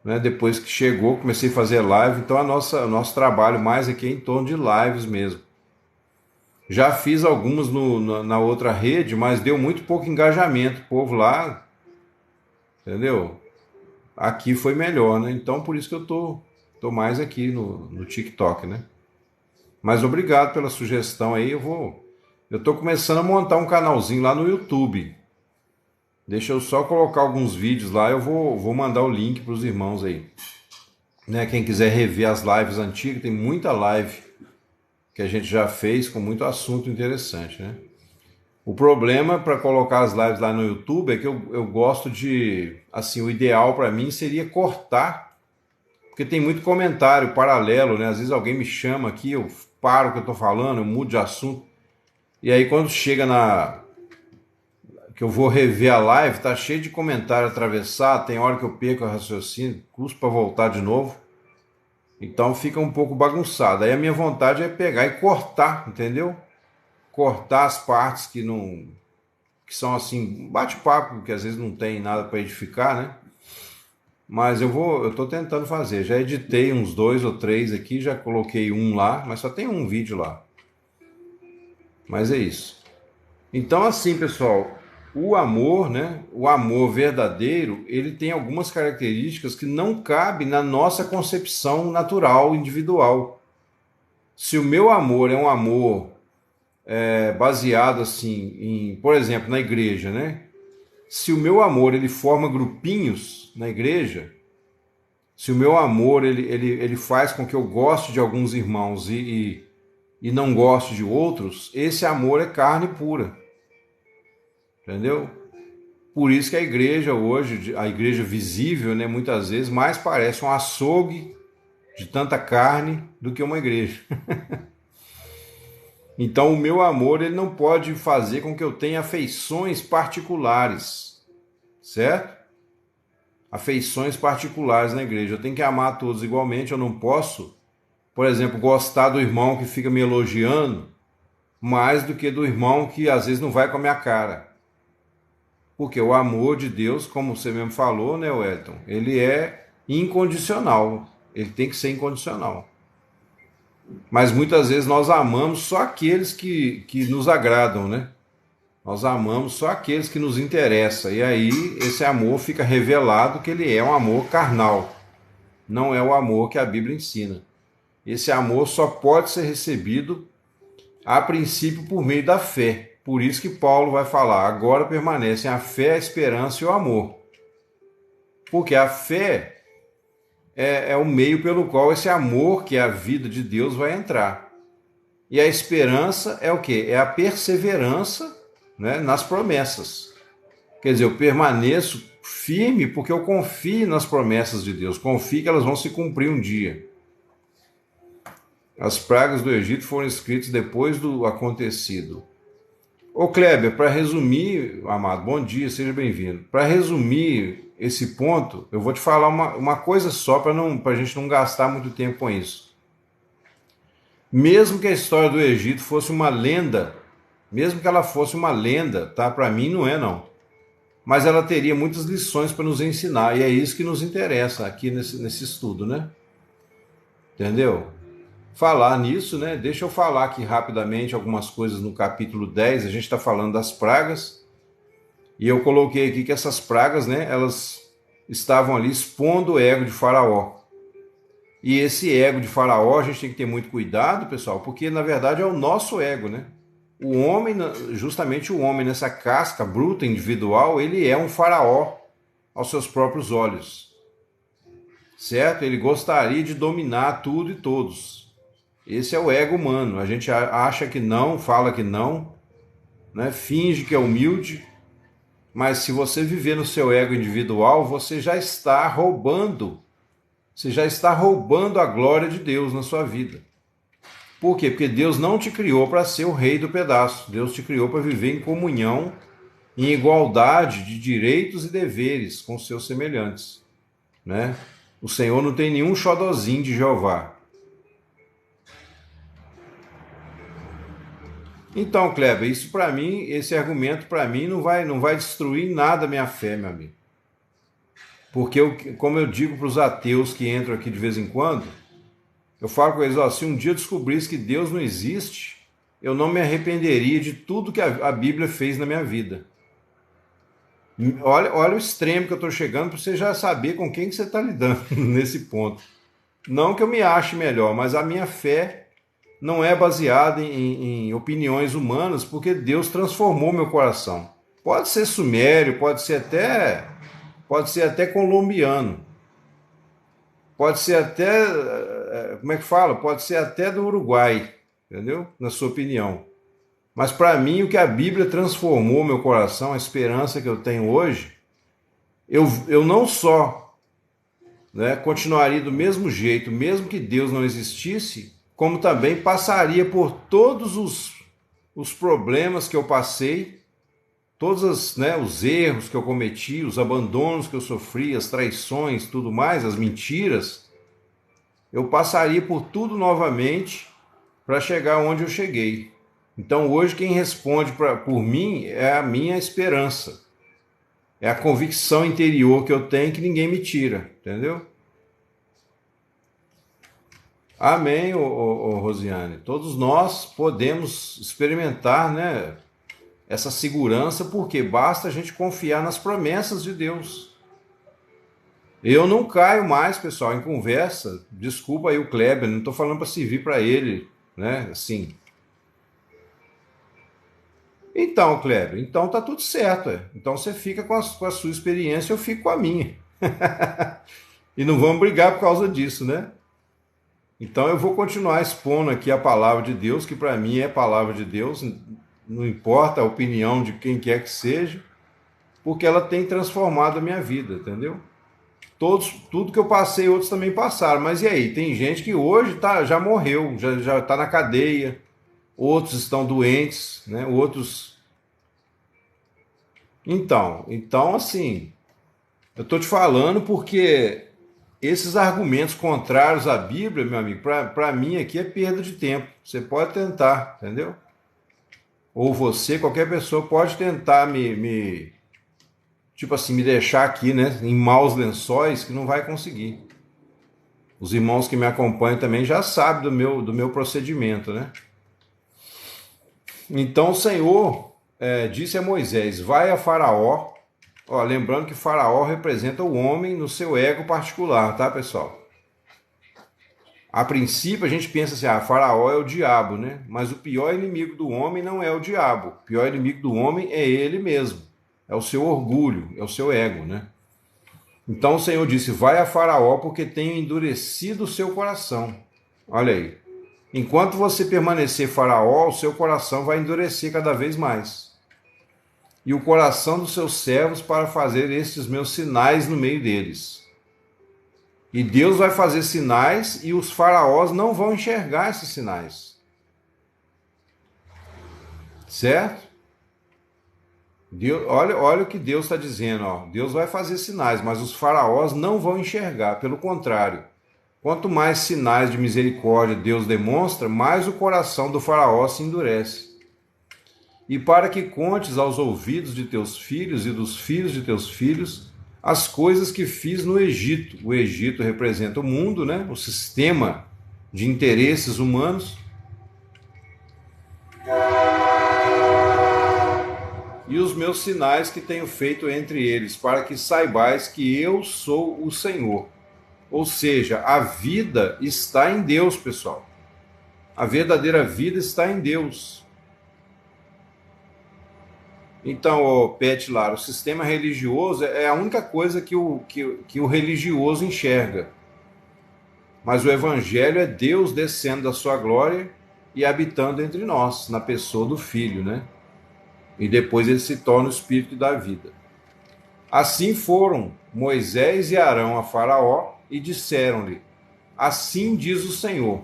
né? Depois que chegou, comecei a fazer live, então o nosso trabalho mais aqui é em torno de lives mesmo. Já fiz algumas na outra rede, mas deu muito pouco engajamento, o povo lá, entendeu? Aqui foi melhor, né? Então por isso que eu tô mais aqui no TikTok, né? Mas obrigado pela sugestão aí, eu tô começando a montar um canalzinho lá no YouTube. Deixa eu só colocar alguns vídeos lá, eu vou mandar o link para os irmãos aí. Né? Quem quiser rever as lives antigas, tem muita live que a gente já fez com muito assunto interessante, né? O problema para colocar as lives lá no YouTube é que eu gosto de, assim, o ideal para mim seria cortar, porque tem muito comentário paralelo, né? Às vezes alguém me chama aqui, eu paro o que eu tô falando, eu mudo de assunto, e aí quando chega que eu vou rever a live, tá cheio de comentário atravessado, tem hora que eu perco o raciocínio, custo para voltar de novo. Então fica um pouco bagunçado. Aí a minha vontade é pegar e cortar, entendeu? Cortar as partes que são assim, bate-papo, que às vezes não tem nada para edificar, né? Mas eu tô tentando fazer. Já editei uns 2 ou 3 aqui, já coloquei um lá, mas só tem um vídeo lá. Mas é isso. Então assim, pessoal, o amor, né? O amor verdadeiro, ele tem algumas características que não cabem na nossa concepção natural, individual. Se o meu amor é um amor baseado assim por exemplo, na igreja, né? Se o meu amor ele forma grupinhos na igreja, se o meu amor ele faz com que eu goste de alguns irmãos e não goste de outros, esse amor é carne pura. Entendeu? Por isso que a igreja hoje, a igreja visível, né, muitas vezes mais parece um açougue de tanta carne do que uma igreja. Então o meu amor ele não pode fazer com que eu tenha afeições particulares, certo? Afeições particulares na igreja. Eu tenho que amar todos igualmente, eu não posso, por exemplo, gostar do irmão que fica me elogiando mais do que do irmão que às vezes não vai com a minha cara. Porque o amor de Deus, como você mesmo falou, né, Wellington, ele é incondicional. Ele tem que ser incondicional. Mas muitas vezes nós amamos só aqueles que nos agradam, né? Nós amamos só aqueles que nos interessam. E aí esse amor fica revelado que ele é um amor carnal. Não é o amor que a Bíblia ensina. Esse amor só pode ser recebido a princípio por meio da fé. Por isso que Paulo vai falar, agora permanecem a fé, a esperança e o amor. Porque a fé é o meio pelo qual esse amor, que é a vida de Deus, vai entrar. E a esperança é o quê? É a perseverança, né, nas promessas. Quer dizer, eu permaneço firme porque eu confio nas promessas de Deus, confio que elas vão se cumprir um dia. As pragas do Egito foram escritas depois do acontecido. Ô Kleber, para resumir, amado, bom dia, seja bem-vindo. Para resumir esse ponto, eu vou te falar uma coisa só para a gente não gastar muito tempo com isso. Mesmo que a história do Egito fosse uma lenda, mesmo que ela fosse uma lenda, tá? Para mim não é não. Mas ela teria muitas lições para nos ensinar, e é isso que nos interessa aqui nesse estudo, né? Entendeu? Falar nisso, né? Deixa eu falar aqui rapidamente algumas coisas no capítulo 10. A gente está falando das pragas, e eu coloquei aqui que essas pragas, né? Elas estavam ali expondo o ego de Faraó. E esse ego de Faraó, a gente tem que ter muito cuidado, pessoal, porque na verdade é o nosso ego, né? O homem, justamente o homem nessa casca bruta individual, ele é um faraó aos seus próprios olhos, certo? Ele gostaria de dominar tudo e todos. Esse é o ego humano. A gente acha que não, fala que não, né? Finge que é humilde, mas se você viver no seu ego individual, você já está roubando a glória de Deus na sua vida. Por quê? Porque Deus não te criou para ser o rei do pedaço. Deus te criou para viver em comunhão, em igualdade de direitos e deveres com seus semelhantes, né? O Senhor não tem nenhum xodozinho de Jeová. Então, Kleber, isso para mim, esse argumento para mim não vai destruir nada a minha fé, meu amigo. Porque, como eu digo para os ateus que entram aqui de vez em quando, eu falo com eles, ó, se um dia eu descobrisse que Deus não existe, eu não me arrependeria de tudo que a Bíblia fez na minha vida. Olha o extremo que eu estou chegando para você já saber com quem que você está lidando nesse ponto. Não que eu me ache melhor, mas a minha fé não é baseada em opiniões humanas, porque Deus transformou meu coração. Pode ser sumério, pode ser até colombiano. Pode ser até, como é que fala? Pode ser até do Uruguai, entendeu? Na sua opinião. Mas para mim, o que a Bíblia transformou meu coração, a esperança que eu tenho hoje, eu não só, né, continuaria do mesmo jeito, mesmo que Deus não existisse, como também passaria por todos os problemas que eu passei, todos os erros que eu cometi, os abandonos que eu sofri, as traições, tudo mais, as mentiras, eu passaria por tudo novamente para chegar onde eu cheguei. Então hoje quem responde por mim é a minha esperança, é a convicção interior que eu tenho que ninguém me tira, entendeu? Amém, Rosiane. Todos nós podemos experimentar, né, essa segurança, porque basta a gente confiar nas promessas de Deus. Eu não caio mais, pessoal, em conversa. Desculpa aí o Kleber, não estou falando para servir para ele, né? Assim. Então, Kleber, então tá tudo certo. Então você fica com a sua experiência, eu fico com a minha. E não vamos brigar por causa disso, né? Então eu vou continuar expondo aqui a palavra de Deus, que para mim é palavra de Deus, não importa a opinião de quem quer que seja, porque ela tem transformado a minha vida, entendeu? Tudo que eu passei, outros também passaram. Mas e aí? Tem gente que hoje já morreu, já está na cadeia, outros estão doentes, né? Outros. Então assim, eu estou te falando porque esses argumentos contrários à Bíblia, meu amigo, para mim aqui é perda de tempo. Você pode tentar, entendeu? Ou você, qualquer pessoa pode tentar tipo assim, me deixar aqui, né, em maus lençóis, que não vai conseguir. Os irmãos que me acompanham também já sabem do meu procedimento, né? Então o Senhor disse a Moisés: vai a Faraó. Ó, lembrando que Faraó representa o homem no seu ego particular, tá, pessoal? A princípio a gente pensa assim, Faraó é o diabo, né? Mas o pior inimigo do homem não é o diabo. O pior inimigo do homem é ele mesmo. É o seu orgulho, é o seu ego, né? Então o Senhor disse: vai a Faraó, porque tenho endurecido o seu coração. Olha aí. Enquanto você permanecer Faraó, o seu coração vai endurecer cada vez mais. E o coração dos seus servos para fazer estes meus sinais no meio deles. E Deus vai fazer sinais e os faraós não vão enxergar esses sinais. Certo? Deus, olha o que Deus está dizendo. Ó. Deus vai fazer sinais, mas os faraós não vão enxergar. Pelo contrário, quanto mais sinais de misericórdia Deus demonstra, mais o coração do faraó se endurece. E para que contes aos ouvidos de teus filhos e dos filhos de teus filhos as coisas que fiz no Egito. O Egito representa o mundo, né? O sistema de interesses humanos. E os meus sinais que tenho feito entre eles, para que saibais que eu sou o Senhor. Ou seja, a vida está em Deus, pessoal. A verdadeira vida está em Deus. Então, Pet Lara, o sistema religioso é a única coisa que o religioso enxerga. Mas o Evangelho é Deus descendo da sua glória e habitando entre nós, na pessoa do Filho, né? E depois ele se torna o Espírito da vida. Assim foram Moisés e Arão a Faraó e disseram-lhe: assim diz o Senhor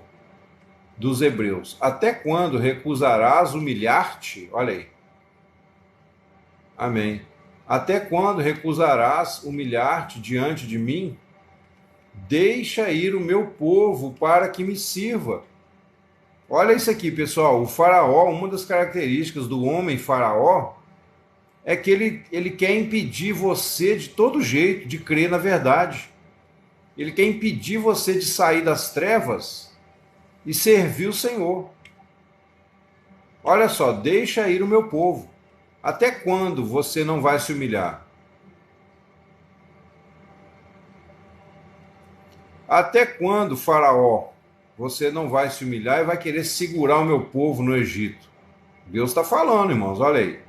dos Hebreus: até quando recusarás humilhar-te? Olha aí. Amém. Até quando recusarás humilhar-te diante de mim? Deixa ir o meu povo para que me sirva. Olha isso aqui, pessoal. O faraó, uma das características do homem faraó é que ele quer impedir você de todo jeito de crer na verdade. Ele quer impedir você de sair das trevas e servir o Senhor. Olha só, deixa ir o meu povo. Até quando você não vai se humilhar? Até quando, Faraó, você não vai se humilhar e vai querer segurar o meu povo no Egito? Deus está falando, irmãos, olha aí.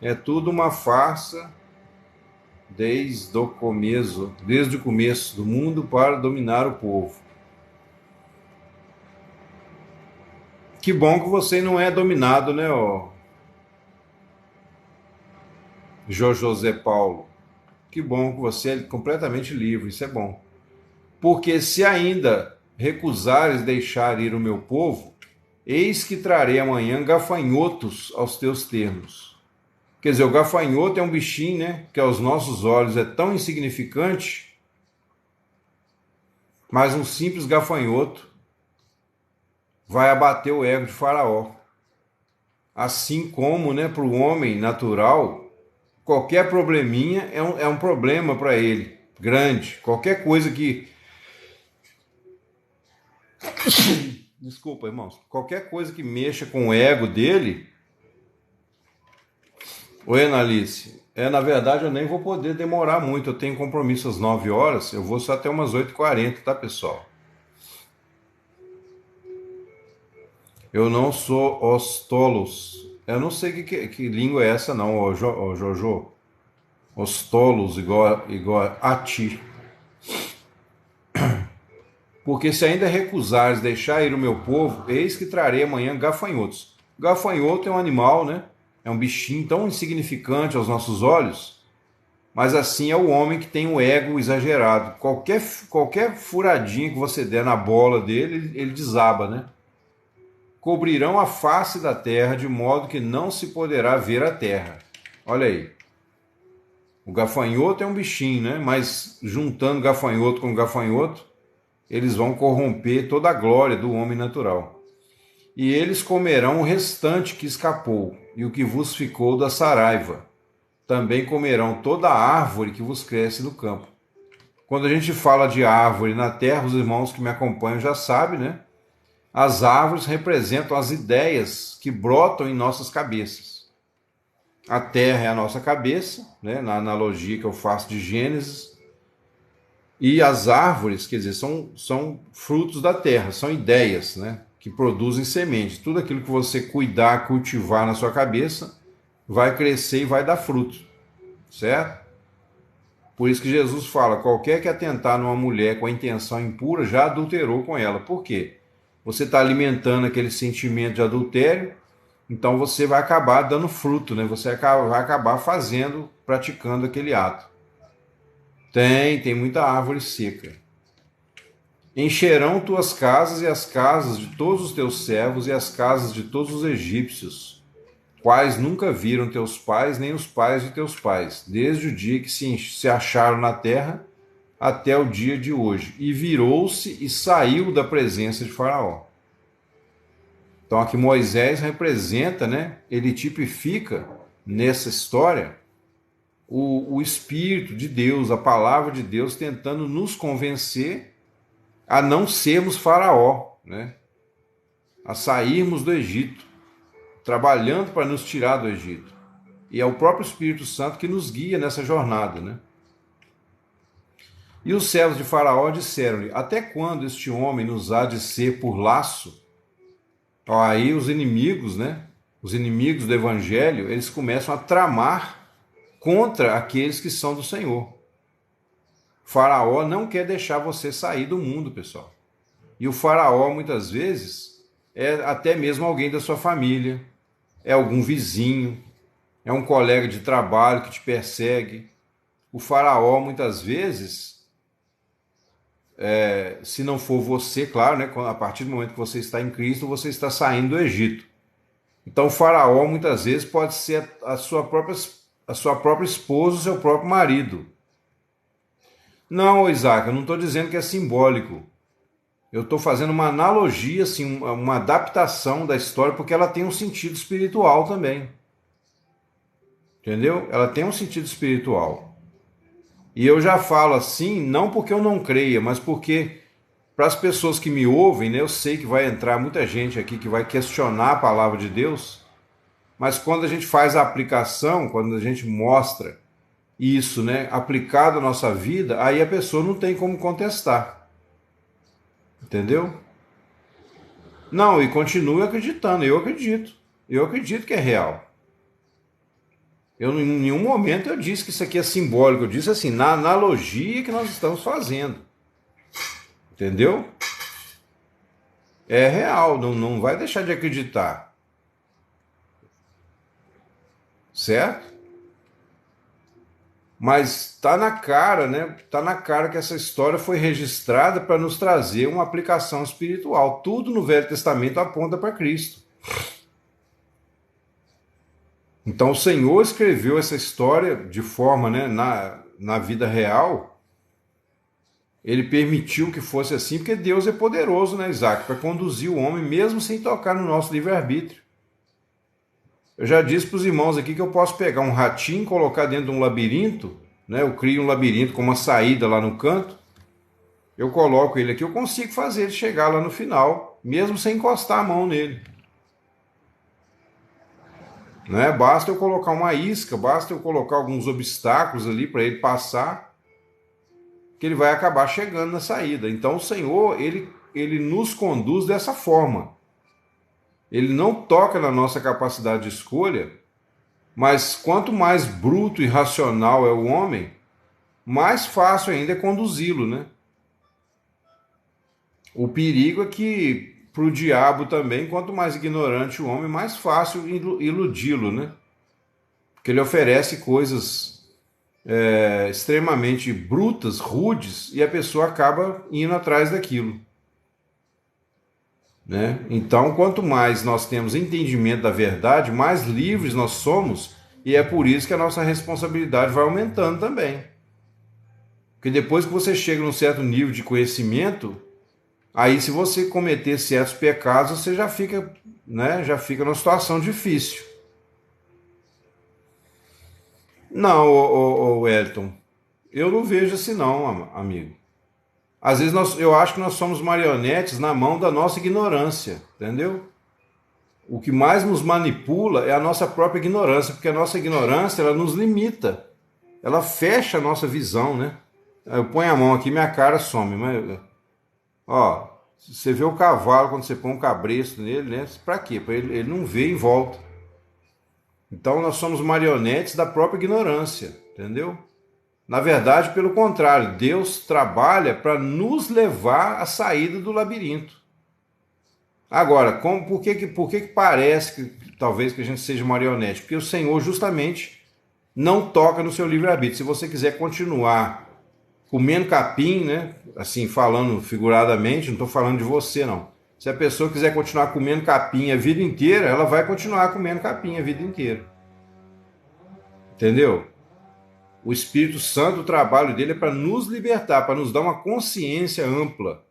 É tudo uma farsa desde o começo do mundo para dominar o povo. Que bom que você não é dominado, né, ó? José Paulo. Que bom que você é completamente livre, isso é bom. Porque se ainda recusares deixar ir o meu povo, eis que trarei amanhã gafanhotos aos teus termos. Quer dizer, o gafanhoto é um bichinho, né, que aos nossos olhos é tão insignificante, mas um simples gafanhoto vai abater o ego de Faraó. Assim como, né, para o homem natural, qualquer probleminha é um problema para ele, grande. Qualquer coisa que... Desculpa, irmãos. Qualquer coisa que mexa com o ego dele... Oi, Analice. Na verdade, eu nem vou poder demorar muito. Eu tenho compromisso às 9 horas. Eu vou só até umas 8h40, tá, pessoal? Eu não sou os tolos. Eu não sei que língua é essa, não, ô Jojo. Os tolos igual a ti. Porque se ainda recusares deixar ir o meu povo, eis que trarei amanhã gafanhotos. Gafanhoto é um animal, né? É um bichinho tão insignificante aos nossos olhos, mas assim é o homem que tem o ego exagerado. Qualquer furadinha que você der na bola dele, ele desaba, né? cobrirão a face da terra, de modo que não se poderá ver a terra. Olha aí. O gafanhoto é um bichinho, né? Mas juntando gafanhoto com gafanhoto, eles vão corromper toda a glória do homem natural. E eles comerão o restante que escapou, e o que vos ficou da saraiva. Também comerão toda a árvore que vos cresce no campo. Quando a gente fala de árvore na terra, os irmãos que me acompanham já sabem, né? As árvores representam as ideias que brotam em nossas cabeças. A terra é a nossa cabeça, né? Na analogia que eu faço de Gênesis. E as árvores, quer dizer, são frutos da terra, são ideias, né? Que produzem sementes. Tudo aquilo que você cuidar, cultivar na sua cabeça, vai crescer e vai dar fruto, certo? Por isso que Jesus fala, qualquer que atentar numa mulher com a intenção impura, já adulterou com ela. Por quê? Você está alimentando aquele sentimento de adultério, então você vai acabar dando fruto, né? Você vai acabar fazendo, praticando aquele ato. Tem muita árvore seca. Encherão tuas casas e as casas de todos os teus servos e as casas de todos os egípcios, quais nunca viram teus pais, nem os pais de teus pais, desde o dia que se acharam na terra até o dia de hoje. E virou-se e saiu da presença de Faraó. Então aqui Moisés representa, né? Ele tipifica nessa história o Espírito de Deus, a palavra de Deus tentando nos convencer a não sermos Faraó, né? A sairmos do Egito, trabalhando para nos tirar do Egito. E é o próprio Espírito Santo que nos guia nessa jornada, né? E os servos de Faraó disseram-lhe, até quando este homem nos há de ser por laço? Aí os inimigos, né? Os inimigos do Evangelho, eles começam a tramar contra aqueles que são do Senhor. Faraó não quer deixar você sair do mundo, pessoal. E o Faraó, muitas vezes, é até mesmo alguém da sua família, é algum vizinho, é um colega de trabalho que te persegue. O Faraó, muitas vezes, se não for você, claro, né, a partir do momento que você está em Cristo, você está saindo do Egito. Então, o Faraó, muitas vezes, pode ser a sua própria esposa, o seu próprio marido. Não, Isaac, eu não estou dizendo que é simbólico. Eu estou fazendo uma analogia, assim, uma adaptação da história, porque ela tem um sentido espiritual também. Entendeu? Ela tem um sentido espiritual. E eu já falo assim, não porque eu não creia, mas porque, para as pessoas que me ouvem, né, eu sei que vai entrar muita gente aqui que vai questionar a palavra de Deus, mas quando a gente faz a aplicação, quando a gente mostra isso, né, aplicado à nossa vida, aí a pessoa não tem como contestar. Entendeu? Não, e continue acreditando. Eu acredito que é real. Em nenhum momento eu disse que isso aqui é simbólico. Eu disse assim, na analogia que nós estamos fazendo. Entendeu? É real, não vai deixar de acreditar. Certo? Mas tá na cara, né? Tá na cara que essa história foi registrada para nos trazer uma aplicação espiritual. Tudo no Velho Testamento aponta para Cristo. Então o Senhor escreveu essa história de forma, né, na vida real. Ele permitiu que fosse assim, porque Deus é poderoso, né, Isaac, para conduzir o homem mesmo sem tocar no nosso livre-arbítrio. Eu já disse para os irmãos aqui que eu posso pegar um ratinho, colocar dentro de um labirinto, né? Eu crio um labirinto com uma saída lá no canto, eu coloco ele aqui, eu consigo fazer ele chegar lá no final, mesmo sem encostar a mão nele. Né? Basta eu colocar uma isca, basta eu colocar alguns obstáculos ali para ele passar, que ele vai acabar chegando na saída. Então o Senhor, ele nos conduz dessa forma. Ele não toca na nossa capacidade de escolha, mas quanto mais bruto e racional é o homem, mais fácil ainda é conduzi-lo, né? O perigo é que, para o diabo também, quanto mais ignorante o homem, mais fácil iludi-lo, né? Porque ele oferece coisas extremamente brutas, rudes, e a pessoa acaba indo atrás daquilo. né? Então, quanto mais nós temos entendimento da verdade, mais livres nós somos, e é por isso que a nossa responsabilidade vai aumentando também. Porque depois que você chega num certo nível de conhecimento, aí se você cometer certos pecados, você já fica, né, já fica numa situação difícil. Não, Wellington, eu não vejo assim não, amigo. Às vezes eu acho que nós somos marionetes na mão da nossa ignorância, entendeu? O que mais nos manipula é a nossa própria ignorância, porque a nossa ignorância ela nos limita, ela fecha a nossa visão, né? Eu ponho a mão aqui, minha cara some, mas ó, você vê o cavalo quando você põe um cabresto nele, né? Para quê? Para ele não ver em volta. Então nós somos marionetes da própria ignorância, entendeu? Na verdade, pelo contrário, Deus trabalha para nos levar à saída do labirinto. Agora, por que parece que talvez que a gente seja marionete? Porque o Senhor justamente não toca no seu livre-arbítrio. Se você quiser continuar comendo capim, né? Assim, falando figuradamente, não estou falando de você, não. Se a pessoa quiser continuar comendo capim a vida inteira, ela vai continuar comendo capim a vida inteira. Entendeu? O Espírito Santo, o trabalho dele é para nos libertar, para nos dar uma consciência ampla.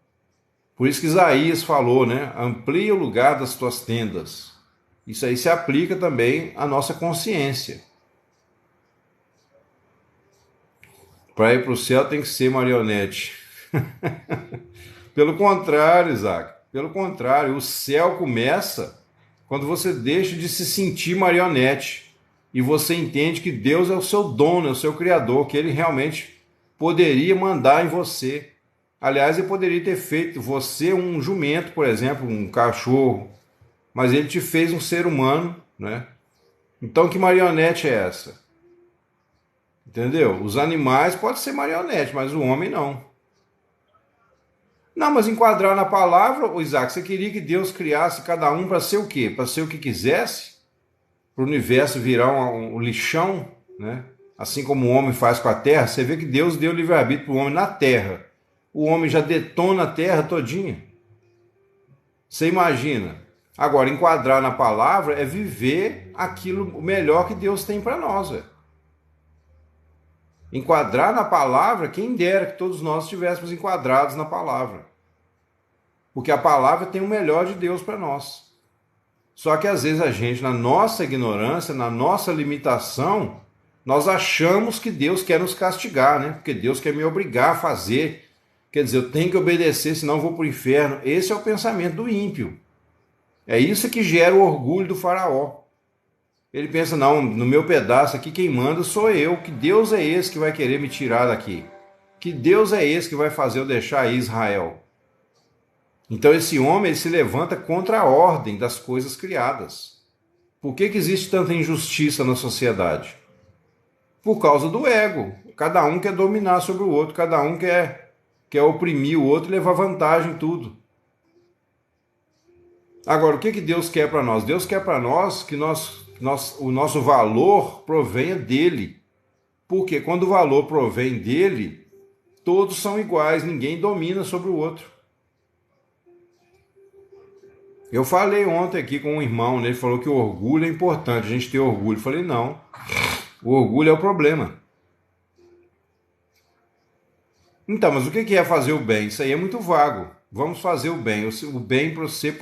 Por isso que Isaías falou, né? Amplia o lugar das tuas tendas. Isso aí se aplica também à nossa consciência. Para ir para o céu tem que ser marionete. Pelo contrário, Isaac. Pelo contrário, o céu começa quando você deixa de se sentir marionete e você entende que Deus é o seu dono, é o seu criador, que ele realmente poderia mandar em você. Aliás, ele poderia ter feito você um jumento, por exemplo, um cachorro, mas ele te fez um ser humano, né? Então, que marionete é essa? Entendeu? Os animais podem ser marionete, mas o homem não. Não, mas enquadrar na palavra, Isaac, você queria que Deus criasse cada um para ser o quê? Para ser o que quisesse? Para o universo virar um lixão, né? Assim como o homem faz com a terra, você vê que Deus deu livre-arbítrio para o homem na terra. O homem já detona a terra todinha. Você imagina? Agora, enquadrar na palavra é viver aquilo melhor que Deus tem para nós. Véio. Enquadrar na palavra, quem dera que todos nós estivéssemos enquadrados na palavra. Porque a palavra tem o melhor de Deus para nós. Só que às vezes a gente, na nossa ignorância, na nossa limitação, nós achamos que Deus quer nos castigar, né? Porque Deus quer me obrigar a fazer. Quer dizer, eu tenho que obedecer, senão eu vou para o inferno. Esse é o pensamento do ímpio. É isso que gera o orgulho do faraó. Ele pensa, não, no meu pedaço aqui quem manda sou eu. Que Deus é esse que vai querer me tirar daqui? Que Deus é esse que vai fazer eu deixar Israel? Então esse homem ele se levanta contra a ordem das coisas criadas. Por que existe tanta injustiça na sociedade? Por causa do ego. Cada um quer dominar sobre o outro, cada um quer oprimir o outro e levar vantagem em tudo. Agora, o que Deus quer para nós? Deus quer para nós que o nosso valor provenha dele. Porque quando o valor provém dele, todos são iguais, ninguém domina sobre o outro. Eu falei ontem aqui com um irmão, né? Ele falou que o orgulho é importante, a gente ter orgulho. Eu falei, não, o orgulho é o problema. Então, mas o que é fazer o bem? Isso aí é muito vago. Vamos fazer o bem. O bem para você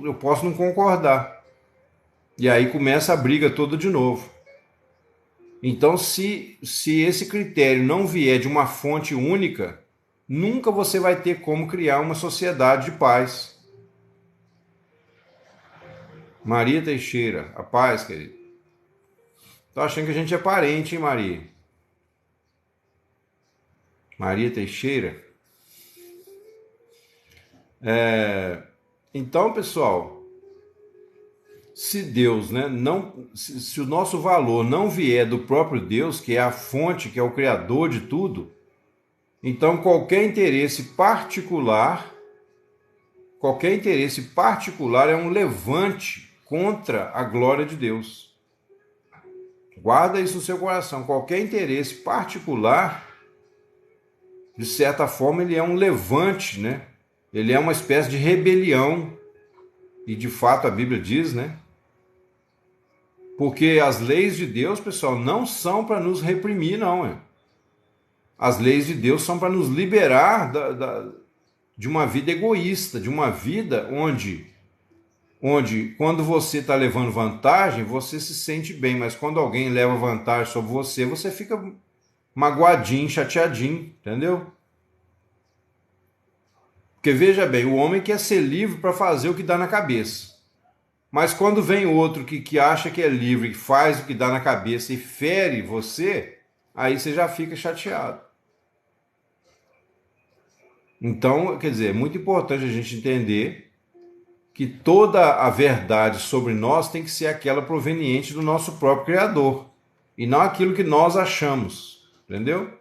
eu posso não concordar. E aí começa a briga toda de novo. Então, se esse critério não vier de uma fonte única, nunca você vai ter como criar uma sociedade de paz. Maria Teixeira, a paz, querido. Tô achando que a gente é parente, hein, Maria? Maria Teixeira. Então, pessoal, se Deus, né, se o nosso valor não vier do próprio Deus, que é a fonte, que é o criador de tudo, então qualquer interesse particular é um levante contra a glória de Deus. Guarda isso no seu coração. Qualquer interesse particular, de certa forma, ele é um levante, né? Ele é uma espécie de rebelião E de fato a Bíblia diz, né? Porque as leis de Deus, pessoal, não são para nos reprimir, não. As leis de Deus são para nos liberar de uma vida egoísta, de uma vida onde quando você está levando vantagem, você se sente bem, mas quando alguém leva vantagem sobre você, você fica magoadinho, chateadinho, entendeu? Porque veja bem, o homem quer ser livre para fazer o que dá na cabeça. Mas quando vem outro que acha que é livre, que faz o que dá na cabeça e fere você, aí você já fica chateado. Então, quer dizer, é muito importante a gente entender que toda a verdade sobre nós tem que ser aquela proveniente do nosso próprio Criador, e não aquilo que nós achamos, entendeu?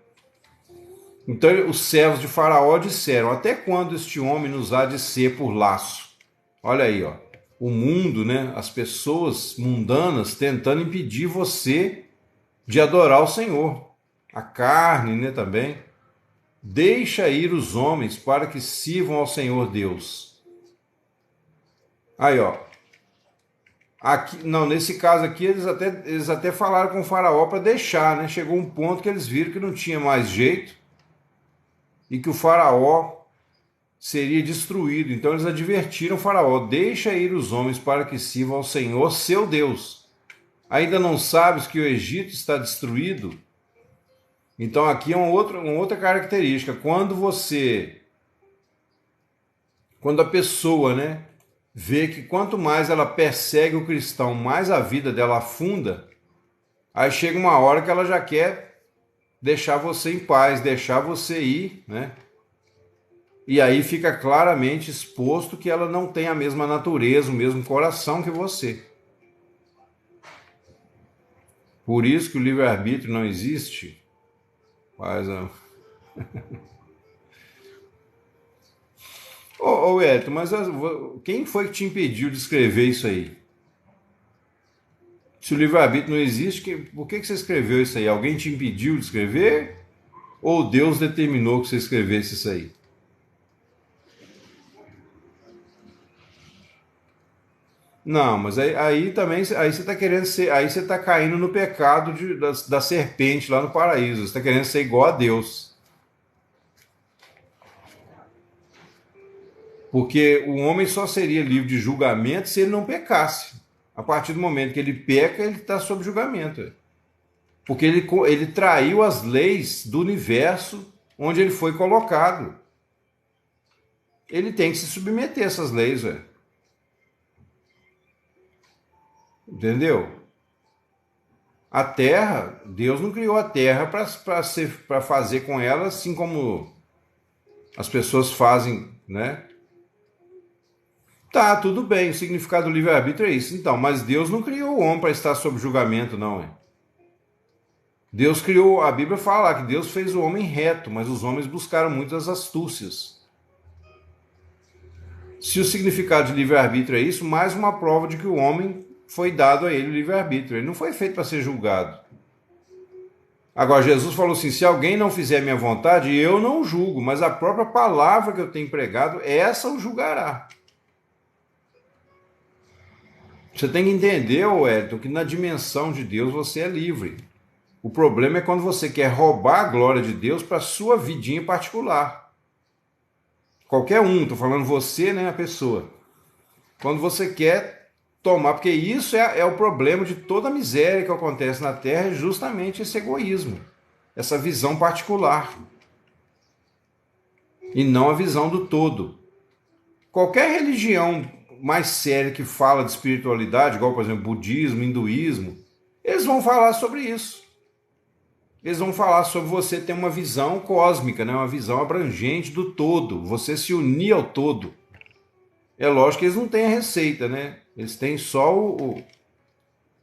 Então os servos de Faraó disseram: até quando este homem nos há de ser por laço? Olha aí, ó, o mundo, né? As pessoas mundanas tentando impedir você de adorar o Senhor. A carne, né, também. Deixa ir os homens para que sirvam ao Senhor Deus. Aí, ó. Aqui, não, nesse caso aqui, eles até falaram com o Faraó para deixar, né? Chegou um ponto que eles viram que não tinha mais jeito e que o Faraó seria destruído. Então eles advertiram o Faraó: deixa ir os homens para que sirvam ao Senhor, seu Deus. Ainda não sabes que o Egito está destruído? Então aqui é uma outra característica. Quando a pessoa, né, vê que quanto mais ela persegue o cristão, mais a vida dela afunda, aí chega uma hora que ela já quer deixar você em paz, deixar você ir, né? E aí fica claramente exposto que ela não tem a mesma natureza, o mesmo coração que você. Por isso que o livre-arbítrio não existe. Mas, ô Elton, mas quem foi que te impediu de escrever isso aí? Se o livre-arbítrio não existe, por que você escreveu isso aí? Alguém te impediu de escrever? Ou Deus determinou que você escrevesse isso aí? Não, mas aí também aí você está querendo ser, aí você está caindo no pecado da serpente lá no paraíso. Você está querendo ser igual a Deus. Porque o homem só seria livre de julgamento se ele não pecasse. A partir do momento que ele peca, ele está sob julgamento. Porque ele traiu as leis do universo onde ele foi colocado. Ele tem que se submeter a essas leis, velho. Entendeu? A terra, Deus não criou a terra para fazer com ela assim como as pessoas fazem, né? Tá, tudo bem, o significado do livre-arbítrio é isso. Então, mas Deus não criou o homem para estar sob julgamento, não é? Deus criou, a Bíblia fala que Deus fez o homem reto, mas os homens buscaram muitas astúcias. Se o significado de livre-arbítrio é isso, mais uma prova de que o homem foi dado a ele o livre-arbítrio. Ele não foi feito para ser julgado. Agora, Jesus falou assim: se alguém não fizer a minha vontade, eu não julgo, mas a própria palavra que eu tenho pregado, essa o julgará. Você tem que entender, Wellington, que na dimensão de Deus você é livre. O problema é quando você quer roubar a glória de Deus para a sua vidinha particular. Qualquer um, estou falando você, né, a pessoa. Quando você quer tomar, porque isso é o problema de toda a miséria que acontece na Terra, é justamente esse egoísmo, essa visão particular. E não a visão do todo. Qualquer religião mais séria que fala de espiritualidade, igual, por exemplo, budismo, hinduísmo, eles vão falar sobre isso. Eles vão falar sobre você ter uma visão cósmica, né? Uma visão abrangente do todo, você se unir ao todo. É lógico que eles não têm a receita, né? Eles têm só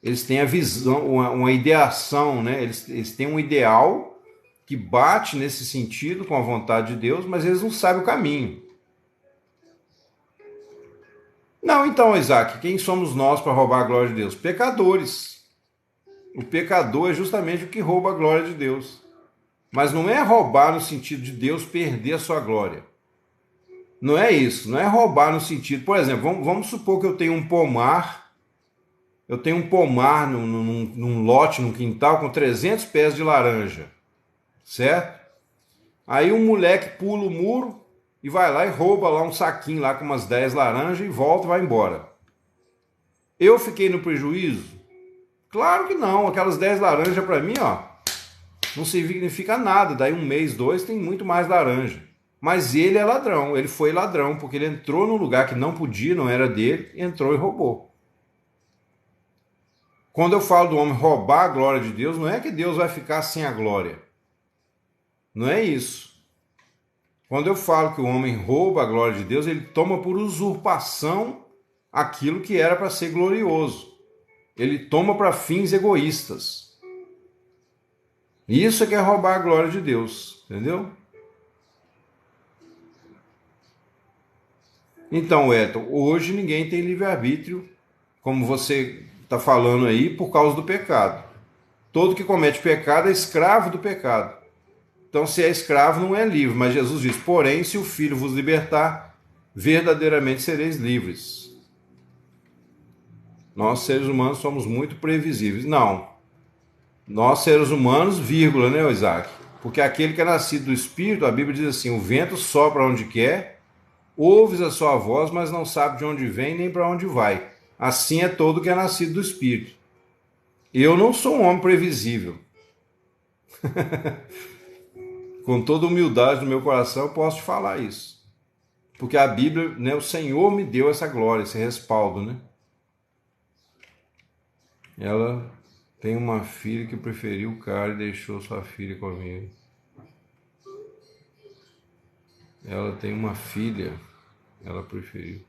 eles têm a visão, uma ideação, né? Eles têm um ideal que bate nesse sentido com a vontade de Deus, mas eles não sabem o caminho. Não, então, Isaac, quem somos nós para roubar a glória de Deus? Pecadores. O pecador é justamente o que rouba a glória de Deus. Mas não é roubar no sentido de Deus perder a sua glória. Não é isso, não é roubar no sentido. Por exemplo, vamos supor que eu tenho um pomar, num lote, num quintal, com 300 pés de laranja, certo? Aí um moleque pula o muro e vai lá e rouba lá um saquinho lá com umas 10 laranjas e volta e vai embora. Eu fiquei no prejuízo? Claro que não, aquelas 10 laranjas para mim, ó, não significa nada. Daí um mês, dois, tem muito mais laranja. Mas ele é ladrão, ele foi ladrão, porque ele entrou num lugar que não podia, não era dele, entrou e roubou. Quando eu falo do homem roubar a glória de Deus, não é que Deus vai ficar sem a glória. Não é isso. Quando eu falo que o homem rouba a glória de Deus, ele toma por usurpação aquilo que era para ser glorioso. Ele toma para fins egoístas. Isso é que é roubar a glória de Deus, entendeu? Então, Edson, hoje ninguém tem livre-arbítrio, como você está falando aí, por causa do pecado. Todo que comete pecado é escravo do pecado. Então, se é escravo, não é livre. Mas Jesus diz: porém, se o Filho vos libertar, verdadeiramente sereis livres. Nós, seres humanos, somos muito previsíveis. Não. Nós, seres humanos, vírgula, né, Isaac? Porque aquele que é nascido do Espírito, a Bíblia diz assim: o vento sopra onde quer, ouves a sua voz, mas não sabe de onde vem nem para onde vai. Assim é todo que é nascido do Espírito. Eu não sou um homem previsível. Com toda humildade no meu coração, eu posso te falar isso. Porque a Bíblia, né, o Senhor me deu essa glória, esse respaldo, né? Ela tem uma filha que preferiu o cara e deixou sua filha comigo. Ela tem uma filha, ela preferiu.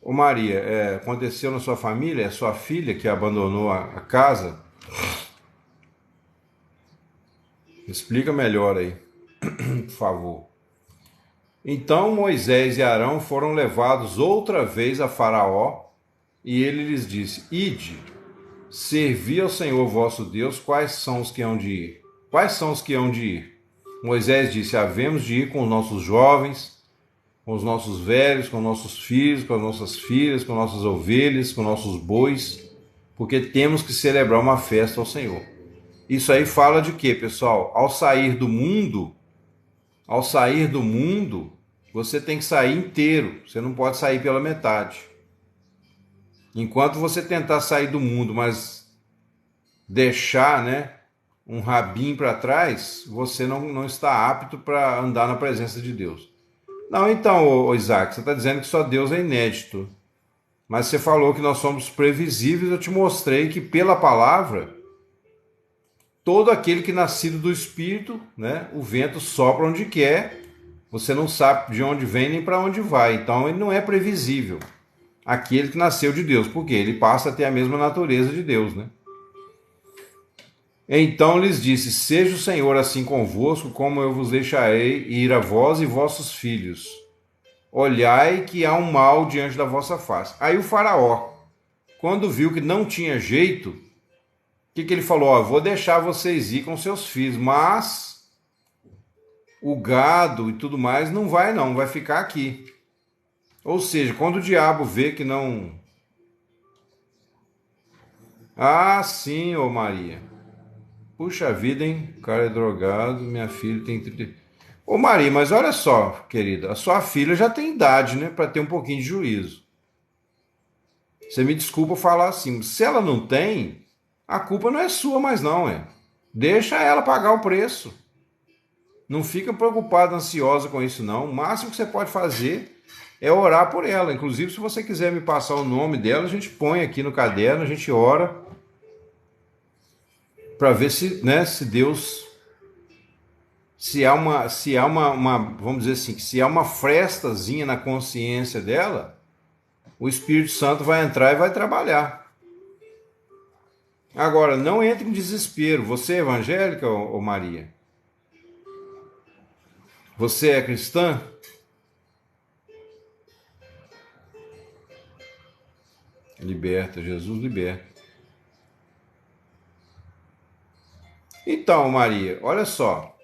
Ô Maria, aconteceu na sua família? É sua filha que abandonou a casa? Explica melhor aí, por favor. Então Moisés e Arão foram levados outra vez a Faraó, e ele lhes disse: ide, servi ao Senhor vosso Deus, quais são os que hão de ir? Quais são os que hão de ir? Moisés disse: havemos de ir com os nossos jovens, com os nossos velhos, com nossos filhos, com as nossas filhas, com nossas ovelhas, com nossos bois, porque temos que celebrar uma festa ao Senhor. Isso aí fala de quê, pessoal? Ao sair do mundo, você tem que sair inteiro, você não pode sair pela metade. Enquanto você tentar sair do mundo, mas deixar, né, um rabinho para trás, você não está apto para andar na presença de Deus. Não, então, Isaac, você está dizendo que só Deus é inédito. Mas você falou que nós somos previsíveis, eu te mostrei que pela palavra, todo aquele que nascido do Espírito, né, o vento sopra onde quer, você não sabe de onde vem nem para onde vai. Então ele não é previsível. Aquele que nasceu de Deus, porque ele passa a ter a mesma natureza de Deus, né? Então lhes disse: seja o Senhor assim convosco, como eu vos deixarei ir a vós e vossos filhos. Olhai que há um mal diante da vossa face. Aí o faraó, quando viu que não tinha jeito, o que ele falou? Ó, vou deixar vocês ir com seus filhos, mas o gado e tudo mais não vai ficar aqui. Ou seja, quando o diabo vê que não... Ah, sim, ô Maria. Puxa vida, hein? O cara é drogado, minha filha tem 30... Ô Maria, mas olha só, querida, a sua filha já tem idade, né, para ter um pouquinho de juízo. Você me desculpa falar assim, se ela não tem, a culpa não é sua mais não, é. Deixa ela pagar o preço. Não fica preocupada, ansiosa com isso não. O máximo que você pode fazer é orar por ela. Inclusive, se você quiser me passar o nome dela, a gente põe aqui no caderno, a gente ora para ver se, né, se Deus, se há uma, vamos dizer assim, se há uma frestazinha na consciência dela, o Espírito Santo vai entrar e vai trabalhar. Agora, não entre em desespero. Você é evangélica, ou Maria? Você é cristã? Liberta, Jesus liberta. Então, Maria, olha só.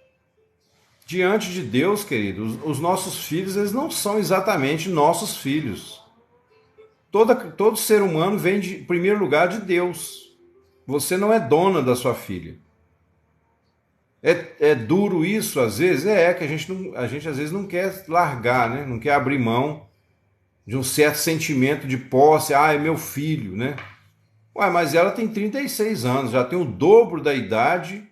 Diante de Deus, querido, os nossos filhos, eles não são exatamente nossos filhos. Todo ser humano vem, em primeiro lugar, de Deus. Você não é dona da sua filha. É duro isso, às vezes? Que a gente às vezes não quer largar, né? Não quer abrir mão de um certo sentimento de posse. Ah, é meu filho, né? Ué, mas ela tem 36 anos, já tem o dobro da idade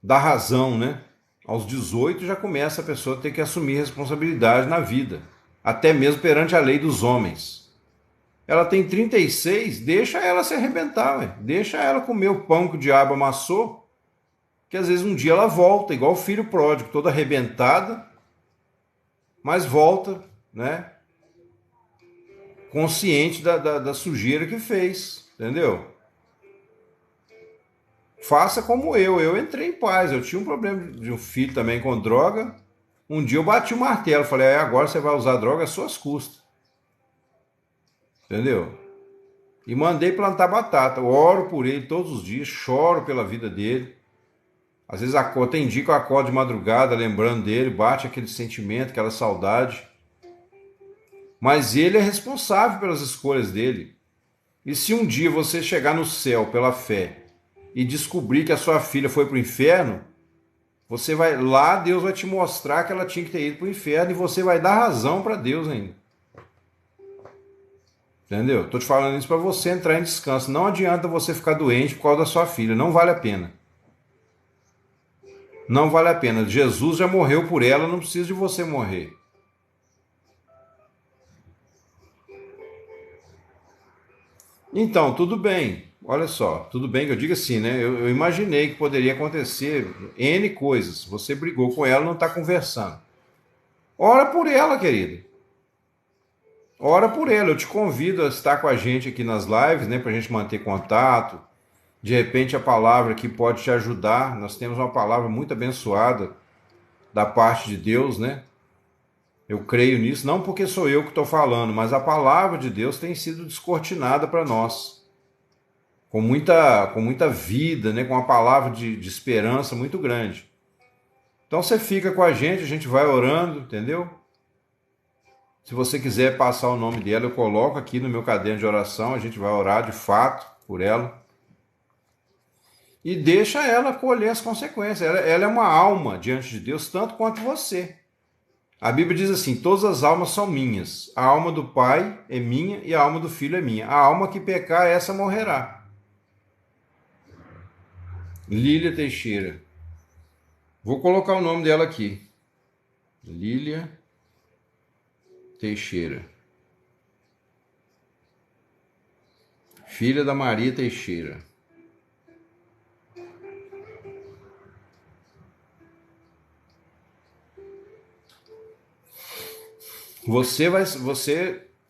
da razão, né? Aos 18 já começa a pessoa a ter que assumir responsabilidade na vida, até mesmo perante a lei dos homens. Ela tem 36, deixa ela se arrebentar, ué. Deixa ela comer o pão que o diabo amassou, que às vezes um dia ela volta, igual o filho pródigo, toda arrebentada, mas volta, né? Consciente da sujeira que fez, entendeu? Faça como eu entrei em paz, eu tinha um problema de um filho também com droga, um dia eu bati o martelo, falei, agora você vai usar droga às suas custas, entendeu? E mandei plantar batata, eu oro por ele todos os dias, choro pela vida dele, às vezes tem dia que eu acordo de madrugada lembrando dele, bate aquele sentimento, aquela saudade, mas ele é responsável pelas escolhas dele. E se um dia você chegar no céu pela fé e descobrir que a sua filha foi para o inferno, você vai lá, Deus vai te mostrar que ela tinha que ter ido para o inferno e você vai dar razão para Deus ainda. Entendeu? Estou te falando isso para você entrar em descanso. Não adianta você ficar doente por causa da sua filha. Não vale a pena. Não vale a pena. Jesus já morreu por ela, não precisa de você morrer. Então, tudo bem. Olha só, tudo bem que eu diga assim, né? Eu imaginei que poderia acontecer N coisas. Você brigou com ela, não está conversando. Ora por ela, querido. Ora por ela. Eu te convido a estar com a gente aqui nas lives, né? Para a gente manter contato. De repente a palavra que pode te ajudar. Nós temos uma palavra muito abençoada da parte de Deus, né? Eu creio nisso, não porque sou eu que estou falando, mas a palavra de Deus tem sido descortinada para nós. Com muita vida, né? Com uma palavra de esperança muito grande. Então você fica com a gente vai orando, entendeu? Se você quiser passar o nome dela, eu coloco aqui no meu caderno de oração, a gente vai orar de fato por ela. E deixa ela colher as consequências. Ela é uma alma diante de Deus, tanto quanto você. A Bíblia diz assim, todas as almas são minhas. A alma do Pai é minha e a alma do Filho é minha. A alma que pecar, essa morrerá. Lília Teixeira. Vou colocar o nome dela aqui. Lília Teixeira. Filha da Maria Teixeira.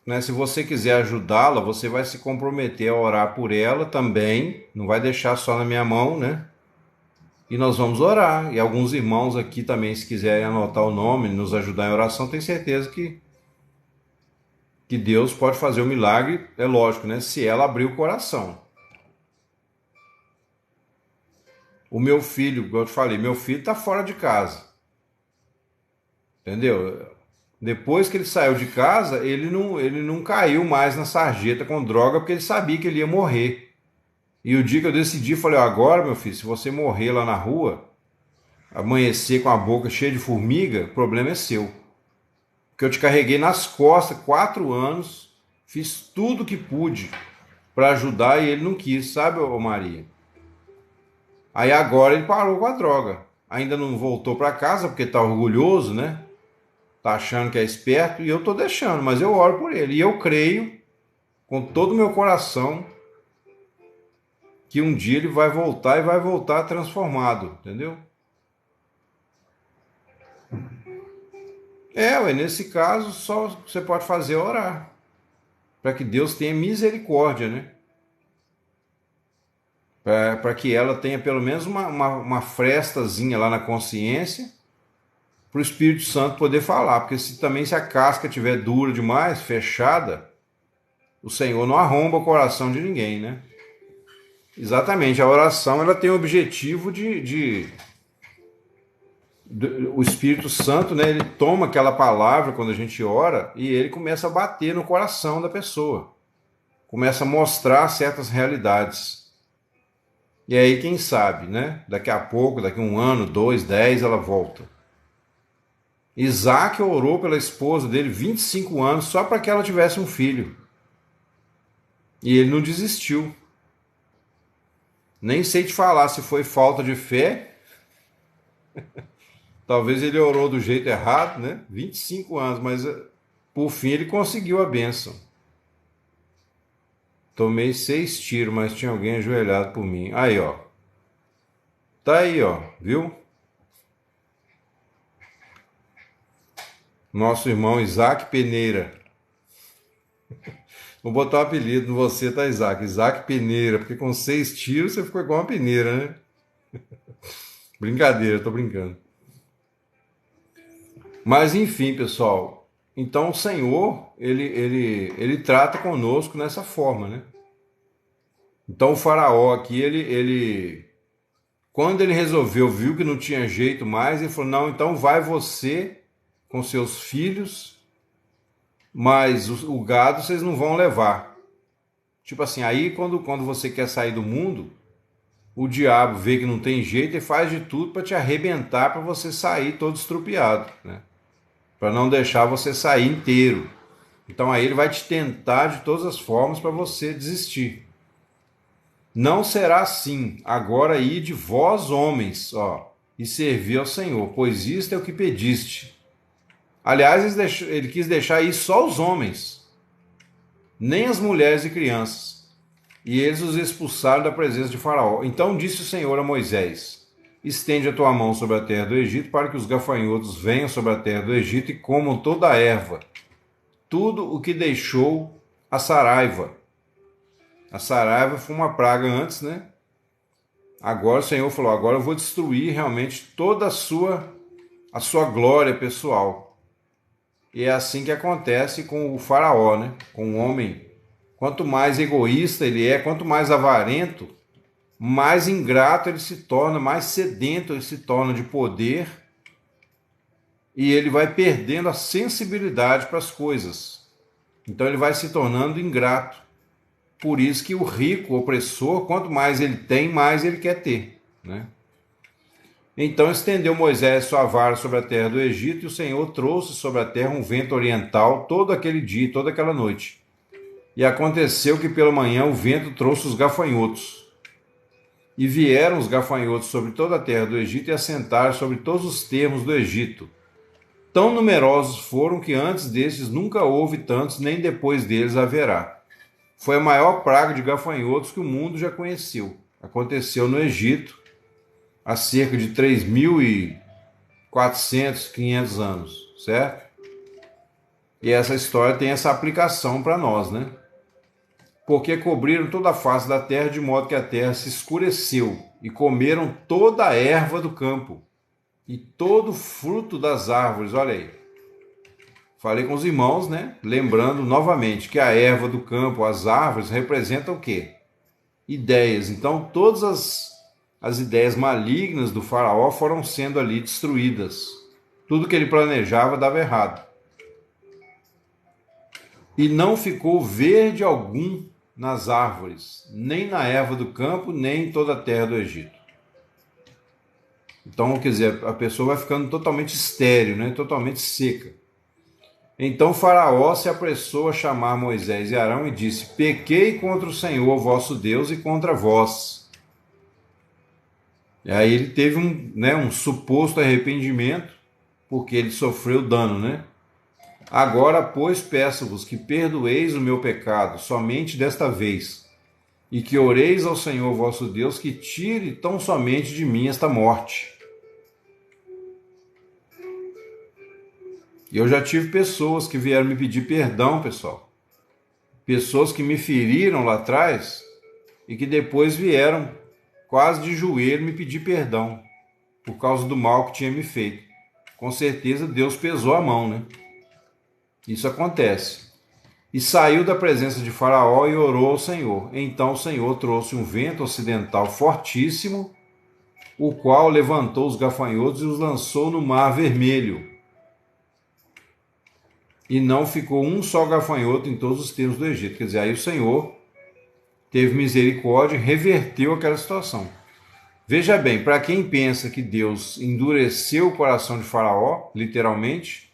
Né, se você quiser ajudá-la, você vai se comprometer a orar por ela também. Não vai deixar só na minha mão, né? E nós vamos orar. E alguns irmãos aqui também, se quiserem anotar o nome, nos ajudar em oração, tenho certeza que Deus pode fazer o milagre, é lógico, né? Se ela abrir o coração. O meu filho, como eu te falei, meu filho está fora de casa. Entendeu? Depois que ele saiu de casa, ele não caiu mais na sarjeta com droga, porque ele sabia que ele ia morrer. E o dia que eu decidi, eu falei, agora, meu filho, se você morrer lá na rua, amanhecer com a boca cheia de formiga, o problema é seu. Porque eu te carreguei nas costas 4 anos, fiz tudo que pude para ajudar e ele não quis, sabe, ô Maria? Aí agora ele parou com a droga. Ainda não voltou para casa porque tá orgulhoso, né? Tá achando que é esperto e eu tô deixando, mas eu oro por ele. E eu creio com todo o meu coração que um dia ele vai voltar e vai voltar transformado, entendeu? Nesse caso só você pode fazer é orar. Para que Deus tenha misericórdia, né? Para que ela tenha pelo menos uma frestazinha lá na consciência, para o Espírito Santo poder falar. Porque se a casca estiver dura demais, fechada, o Senhor não arromba o coração de ninguém, né? Exatamente, a oração ela tem o objetivo de o Espírito Santo, né, ele toma aquela palavra quando a gente ora e ele começa a bater no coração da pessoa. Começa a mostrar certas realidades. E aí, quem sabe, né? Daqui a pouco, daqui a 1 ano, 2, 10, ela volta. Isaac orou pela esposa dele 25 anos só para que ela tivesse um filho. E ele não desistiu. Nem sei te falar se foi falta de fé. Talvez ele orou do jeito errado, né? 25 anos, mas por fim ele conseguiu a bênção. Tomei 6 tiros, mas tinha alguém ajoelhado por mim. Aí, ó. Tá aí, ó. Viu? Nosso irmão Isaac Peneira. Vou botar um apelido em você, tá, Isaac? Isaac Peneira, porque com 6 tiros você ficou igual uma peneira, né? Brincadeira, tô brincando. Mas enfim, pessoal. Então o Senhor, ele trata conosco nessa forma, né? Então o faraó aqui, quando ele resolveu, viu que não tinha jeito mais, ele falou, não, então vai você com seus filhos, mas o gado vocês não vão levar. Tipo assim, aí quando você quer sair do mundo, o diabo vê que não tem jeito e faz de tudo para te arrebentar, para você sair todo estrupiado, né? Para não deixar você sair inteiro. Então aí ele vai te tentar de todas as formas para você desistir. Não será assim, agora ide vós homens, ó, e servi ao Senhor, pois isto é o que pediste. Aliás, ele quis deixar aí só os homens, nem as mulheres e crianças. E eles os expulsaram da presença de Faraó. Então disse o Senhor a Moisés: estende a tua mão sobre a terra do Egito, para que os gafanhotos venham sobre a terra do Egito e comam toda a erva, tudo o que deixou a saraiva. A saraiva foi uma praga antes, né? Agora o Senhor falou, agora eu vou destruir realmente toda a sua glória pessoal. E é assim que acontece com o faraó, né? Com o homem. Quanto mais egoísta ele é, quanto mais avarento, mais ingrato ele se torna, mais sedento ele se torna de poder e ele vai perdendo a sensibilidade para as coisas. Então ele vai se tornando ingrato. Por isso que o rico, o opressor, quanto mais ele tem, mais ele quer ter, né? Então estendeu Moisés sua vara sobre a terra do Egito, e o Senhor trouxe sobre a terra um vento oriental todo aquele dia e toda aquela noite. E aconteceu que pela manhã o vento trouxe os gafanhotos. E vieram os gafanhotos sobre toda a terra do Egito e assentaram sobre todos os termos do Egito. Tão numerosos foram que antes destes nunca houve tantos, nem depois deles haverá. Foi a maior praga de gafanhotos que o mundo já conheceu. Aconteceu no Egito há cerca de 3.400, 500 anos, certo? E essa história tem essa aplicação para nós, né? Porque cobriram toda a face da terra, de modo que a terra se escureceu, e comeram toda a erva do campo, e todo o fruto das árvores. Olha aí. Falei com os irmãos, né? Lembrando novamente que a erva do campo, as árvores, representam o quê? Ideias. Então, todas as ideias malignas do faraó foram sendo ali destruídas. Tudo que ele planejava dava errado. E não ficou verde algum nas árvores, nem na erva do campo, nem em toda a terra do Egito. Então, quer dizer, a pessoa vai ficando totalmente estéril, né? Totalmente seca. Então Faraó se apressou a chamar Moisés e Arão e disse: pequei contra o Senhor vosso Deus e contra vós. E aí ele teve um suposto arrependimento, porque ele sofreu dano, né? Agora, pois, peço-vos que perdoeis o meu pecado, somente desta vez, e que oreis ao Senhor vosso Deus, que tire tão somente de mim esta morte. E eu já tive pessoas que vieram me pedir perdão, pessoal. Pessoas que me feriram lá atrás e que depois vieram quase de joelho me pedir perdão por causa do mal que tinha me feito. Com certeza Deus pesou a mão, né? Isso acontece. E saiu da presença de Faraó e orou ao Senhor. Então o Senhor trouxe um vento ocidental fortíssimo o qual levantou os gafanhotos e os lançou no mar vermelho. E não ficou um só gafanhoto em todos os termos do Egito. Quer dizer, aí o Senhor teve misericórdia e reverteu aquela situação. Veja bem, para quem pensa que Deus endureceu o coração de Faraó, literalmente,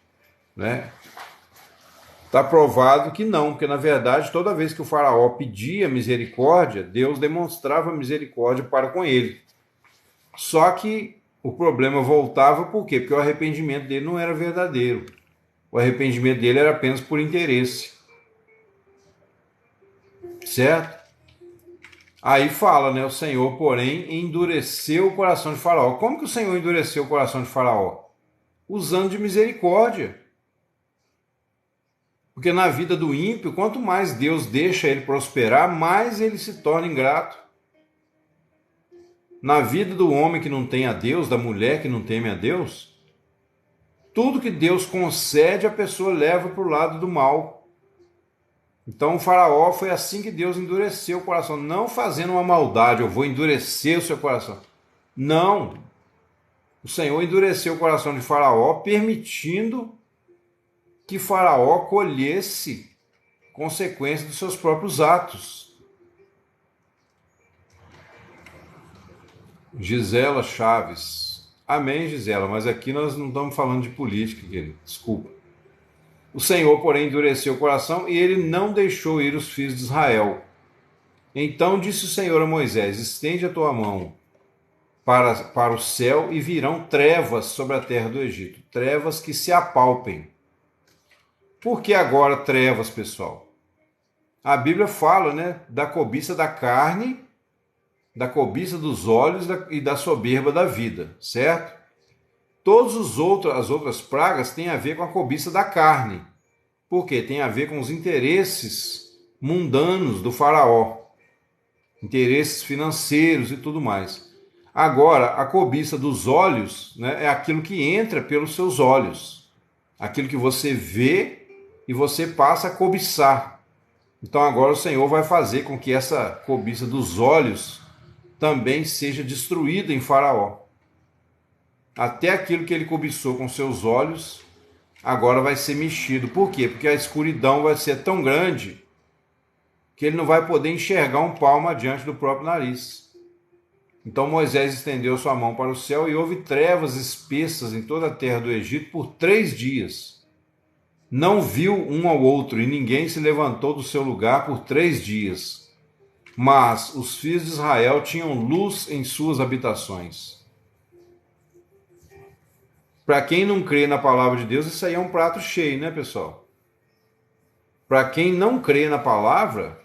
né? Está provado que não, porque na verdade toda vez que o Faraó pedia misericórdia, Deus demonstrava misericórdia para com ele. Só que o problema voltava por quê? Porque o arrependimento dele não era verdadeiro. O arrependimento dele era apenas por interesse. Certo? Aí fala, né? O Senhor, porém, endureceu o coração de Faraó. Como que o Senhor endureceu o coração de Faraó? Usando de misericórdia. Porque na vida do ímpio, quanto mais Deus deixa ele prosperar, mais ele se torna ingrato. Na vida do homem que não tem a Deus, da mulher que não teme a Deus, tudo que Deus concede, a pessoa leva para o lado do mal. Então o Faraó foi assim que Deus endureceu o coração, não fazendo uma maldade, eu vou endurecer o seu coração. Não. O Senhor endureceu o coração de Faraó, permitindo que Faraó colhesse consequências dos seus próprios atos. Gisela Chaves. Amém, Gisela, mas aqui nós não estamos falando de política, querido. Desculpa. O Senhor, porém, endureceu o coração e ele não deixou ir os filhos de Israel. Então disse o Senhor a Moisés: estende a tua mão para o céu e virão trevas sobre a terra do Egito, trevas que se apalpem. Por que agora trevas, pessoal? A Bíblia fala, né, da cobiça da carne, da cobiça dos olhos e da soberba da vida, certo? As outras pragas têm a ver com a cobiça da carne. Por quê? Tem a ver com os interesses mundanos do faraó, interesses financeiros e tudo mais. Agora, a cobiça dos olhos, né, é aquilo que entra pelos seus olhos, aquilo que você vê e você passa a cobiçar. Então agora o Senhor vai fazer com que essa cobiça dos olhos também seja destruída em Faraó. Até aquilo que ele cobiçou com seus olhos, agora vai ser mexido. Por quê? Porque a escuridão vai ser tão grande que ele não vai poder enxergar um palmo adiante do próprio nariz. Então Moisés estendeu sua mão para o céu e houve trevas espessas em toda a terra do Egito por 3 dias. Não viu um ao outro, e ninguém se levantou do seu lugar por 3 dias. Mas os filhos de Israel tinham luz em suas habitações. Para quem não crê na palavra de Deus, isso aí é um prato cheio, né, pessoal? Para quem não crê na palavra,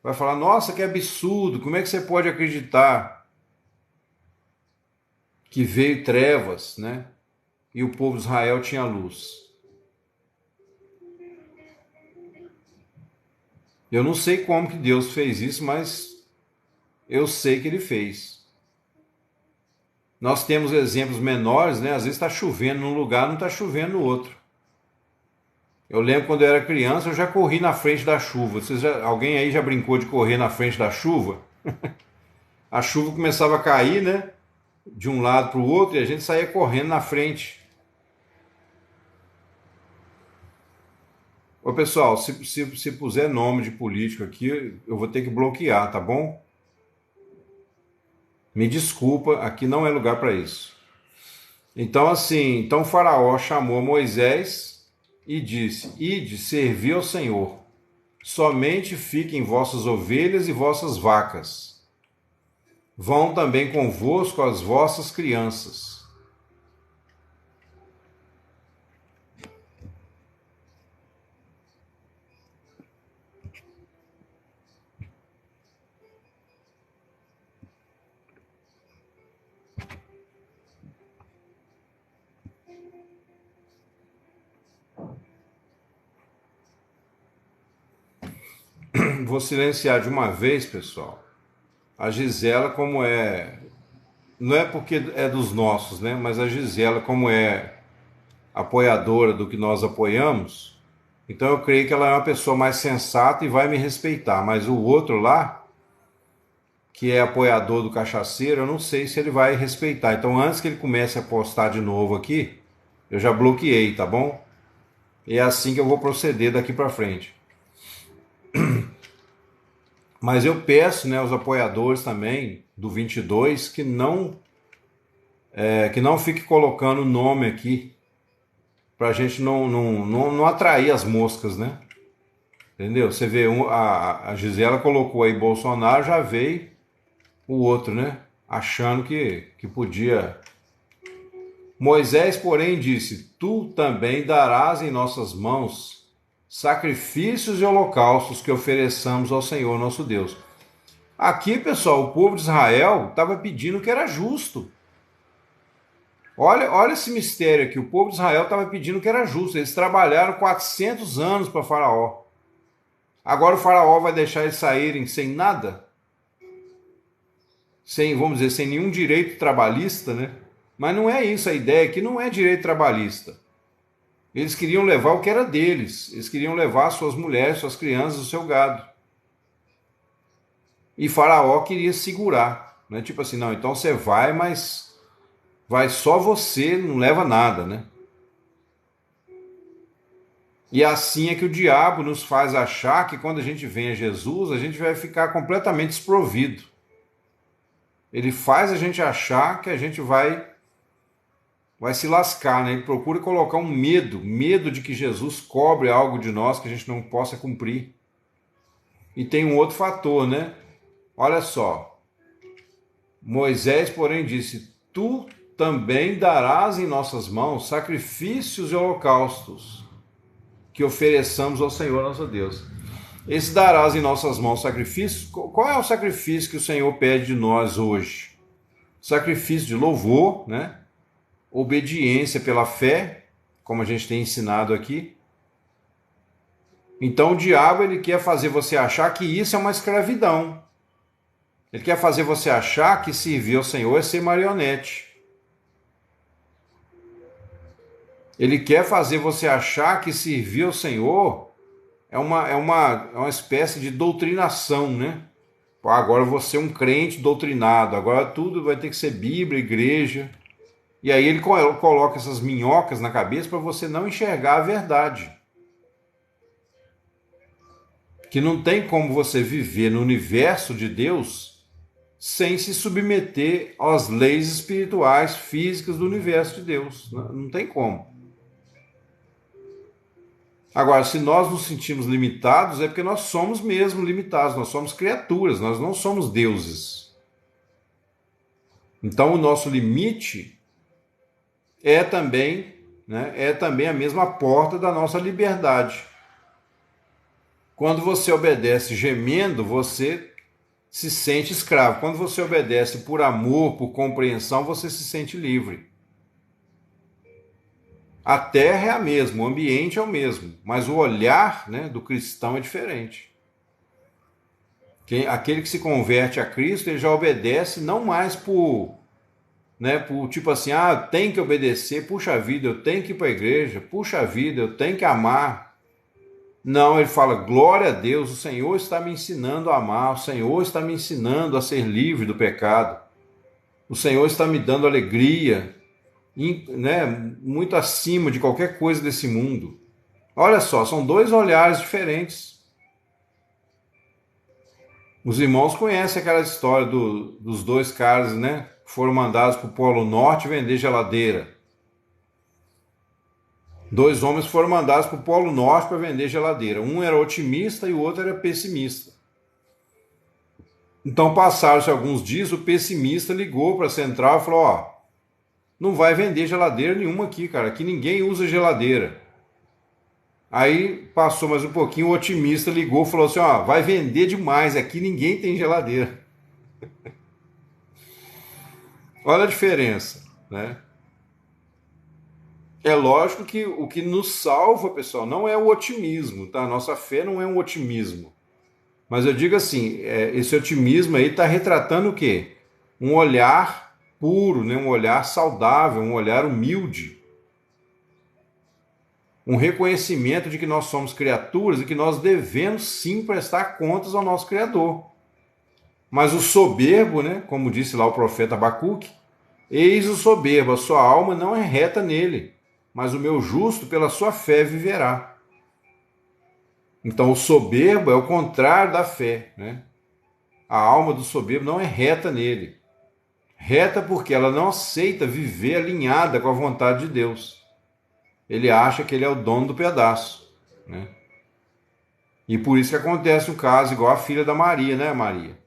vai falar: nossa, que absurdo, como é que você pode acreditar que veio trevas, né? E o povo de Israel tinha luz. Eu não sei como que Deus fez isso, mas eu sei que ele fez. Nós temos exemplos menores, né? Às vezes está chovendo num lugar, não está chovendo no outro. Eu lembro quando eu era criança, eu já corri na frente da chuva. Alguém aí já brincou de correr na frente da chuva? A chuva começava a cair, né? De um lado para o outro e a gente saía correndo na frente. Ô pessoal, se puser nome de político aqui, eu vou ter que bloquear, tá bom? Me desculpa, aqui não é lugar para isso. Então assim, então Faraó chamou Moisés e disse: ide, servi ao Senhor, somente fiquem vossas ovelhas e vossas vacas. Vão também convosco as vossas crianças. Vou silenciar de uma vez, pessoal. A Gisela, como é... Não é porque é dos nossos, né? Mas a Gisela, como é apoiadora do que nós apoiamos, então eu creio que ela é uma pessoa mais sensata e vai me respeitar. Mas o outro lá, que é apoiador do cachaceiro, eu não sei se ele vai respeitar. Então, antes que ele comece a postar de novo aqui, eu já bloqueei, tá bom? E é assim que eu vou proceder daqui para frente. Mas eu peço, né, aos apoiadores também do 22 que não fique colocando nome aqui para a gente não atrair as moscas, né? Entendeu? Você vê, a Gisela colocou aí Bolsonaro, já veio o outro, né? Achando que podia. Moisés, porém, disse: Tu também darás em nossas mãos sacrifícios e holocaustos que ofereçamos ao Senhor nosso Deus. Aqui, pessoal, o povo de Israel estava pedindo que era justo. Olha esse mistério aqui. O povo de Israel estava pedindo que era justo. Eles trabalharam 400 anos para Faraó. Agora o Faraó vai deixar eles saírem sem nada? Sem, vamos dizer, sem nenhum direito trabalhista, né? Mas não é isso, a ideia aqui não é direito trabalhista. Eles queriam levar o que era deles. Eles queriam levar suas mulheres, suas crianças, o seu gado. E Faraó queria segurar, né? Tipo assim, não, então você vai, mas vai só você, não leva nada, né? E assim é que o diabo nos faz achar que quando a gente vem a Jesus, a gente vai ficar completamente desprovido. Ele faz a gente achar que a gente vai se lascar, né? Ele procura colocar um medo de que Jesus cobre algo de nós que a gente não possa cumprir. E tem um outro fator, né? Olha só. Moisés, porém, disse: Tu também darás em nossas mãos sacrifícios e holocaustos que ofereçamos ao Senhor nosso Deus. Esse darás em nossas mãos sacrifícios. Qual é o sacrifício que o Senhor pede de nós hoje? Sacrifício de louvor, né? Obediência pela fé, como a gente tem ensinado aqui. Então o diabo ele quer fazer você achar que isso é uma escravidão. Ele quer fazer você achar que servir ao Senhor é ser marionete. Ele quer fazer você achar que servir ao Senhor é uma espécie de doutrinação, né? Agora você é um crente doutrinado, agora tudo vai ter que ser Bíblia, igreja. E aí ele coloca essas minhocas na cabeça para você não enxergar a verdade. Que não tem como você viver no universo de Deus sem se submeter às leis espirituais, físicas do universo de Deus. Não tem como. Agora, se nós nos sentimos limitados, é porque nós somos mesmo limitados, nós somos criaturas, nós não somos deuses. Então, o nosso limite é também a mesma porta da nossa liberdade. Quando você obedece gemendo, você se sente escravo. Quando você obedece por amor, por compreensão, você se sente livre. A terra é a mesma, o ambiente é o mesmo, mas o olhar, né, do cristão é diferente. Aquele que se converte a Cristo, ele já obedece não mais por tipo assim, tem que obedecer, puxa vida, eu tenho que ir para a igreja, puxa vida, eu tenho que amar. Não, ele fala, glória a Deus, o Senhor está me ensinando a amar, o Senhor está me ensinando a ser livre do pecado, o Senhor está me dando alegria, né, muito acima de qualquer coisa desse mundo. Olha só, são dois olhares diferentes. Os irmãos conhecem aquela história dos dois caras, né, que foram mandados para o Polo Norte vender geladeira. Dois homens foram mandados para o Polo Norte para vender geladeira. Um era otimista e o outro era pessimista. Então passaram-se alguns dias, o pessimista ligou para a central e falou, não vai vender geladeira nenhuma aqui, cara. Aqui ninguém usa geladeira. Aí passou mais um pouquinho, o otimista ligou e falou assim, vai vender demais, aqui ninguém tem geladeira. Olha a diferença, né? É lógico que o que nos salva, pessoal, não é o otimismo, tá? Nossa fé não é um otimismo. Mas eu digo assim, esse otimismo aí está retratando o quê? Um olhar puro, né? Um olhar saudável, um olhar humilde. Um reconhecimento de que nós somos criaturas e que nós devemos sim prestar contas ao nosso Criador. Mas o soberbo, né, como disse lá o profeta Abacuque, eis o soberbo, a sua alma não é reta nele, mas o meu justo pela sua fé viverá. Então o soberbo é o contrário da fé, né? A alma do soberbo não é reta nele. Reta porque ela não aceita viver alinhada com a vontade de Deus. Ele acha que ele é o dono do pedaço, né? E por isso que acontece o caso igual a filha da Maria, né, Maria?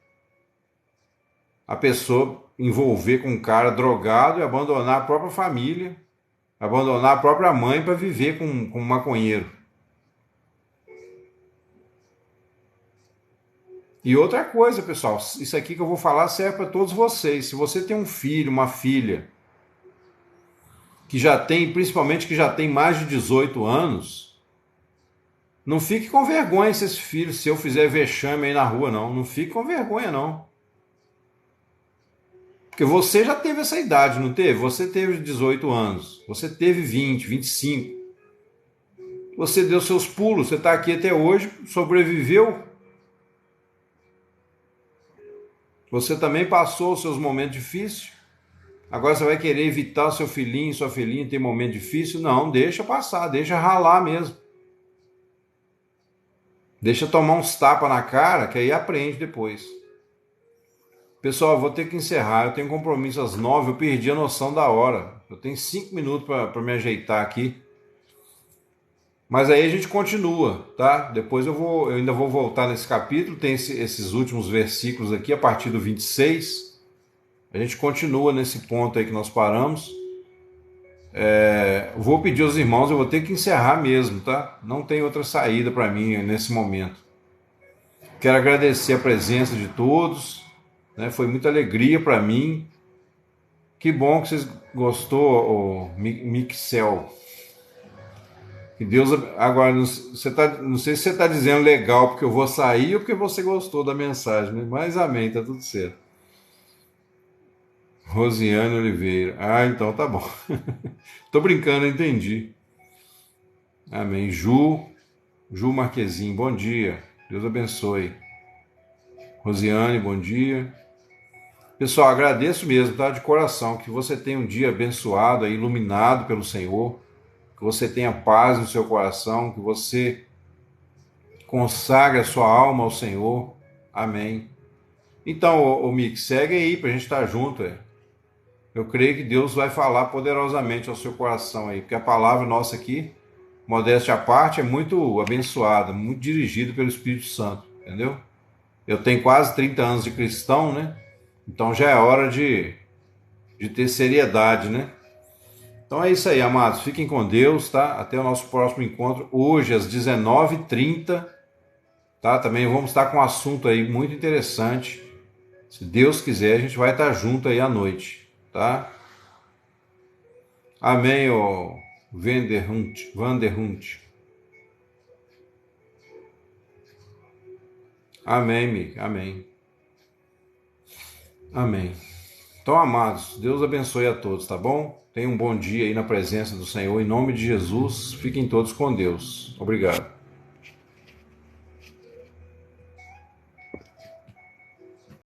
A pessoa envolver com um cara drogado e abandonar a própria família, abandonar a própria mãe para viver com um maconheiro. E outra coisa, pessoal, isso aqui que eu vou falar serve para todos vocês. Se você tem um filho, uma filha, que já tem, principalmente que já tem mais de 18 anos, não fique com vergonha se esse filho seu fizer vexame aí na rua, não. Não fique com vergonha, não. Porque você já teve essa idade, não teve? Você teve 18 anos, você teve 20, 25. Você deu seus pulos, você está aqui até hoje, sobreviveu. Você também passou os seus momentos difíceis. Agora você vai querer evitar o seu filhinho, sua filhinha ter momento difícil? Não, deixa passar, deixa ralar mesmo. Deixa tomar uns tapas na cara, que aí aprende depois. Pessoal, vou ter que encerrar. Eu tenho compromisso às 9, eu perdi a noção da hora. Eu tenho 5 minutos para me ajeitar aqui. Mas aí a gente continua, tá? Depois eu ainda vou voltar nesse capítulo, tem esses últimos versículos aqui, a partir do 26. A gente continua nesse ponto aí que nós paramos. Vou pedir aos irmãos, eu vou ter que encerrar mesmo, tá? Não tem outra saída para mim nesse momento. Quero agradecer a presença de todos, né? Foi muita alegria para mim. Que bom que vocês gostou, o Mixel. Que Deus... Agora, não sei se você está dizendo legal porque eu vou sair ou porque você gostou da mensagem, né? Mas amém, tá tudo certo. Rosiane Oliveira. Ah, então tá bom. Tô brincando, eu entendi. Amém. Ju Marquezine, bom dia. Deus abençoe. Rosiane, bom dia. Pessoal, agradeço mesmo, tá? De coração, que você tenha um dia abençoado, iluminado pelo Senhor, que você tenha paz no seu coração, que você consagre a sua alma ao Senhor. Amém. Então, ô Mick, segue aí pra gente estar junto, Eu creio que Deus vai falar poderosamente ao seu coração aí, porque a palavra nossa aqui, modéstia à parte, é muito abençoada, muito dirigida pelo Espírito Santo, entendeu? Eu tenho quase 30 anos de cristão, né? Então já é hora de ter seriedade, né? Então é isso aí, amados. Fiquem com Deus, tá? Até o nosso próximo encontro, hoje às 19h30, tá? Também vamos estar com um assunto aí muito interessante. Se Deus quiser, a gente vai estar junto aí à noite, tá? Amém, ó Vanderhunt. Amém, Mick. Amém. Amém. Então, amados, Deus abençoe a todos, tá bom? Tenham um bom dia aí na presença do Senhor. Em nome de Jesus, fiquem todos com Deus. Obrigado.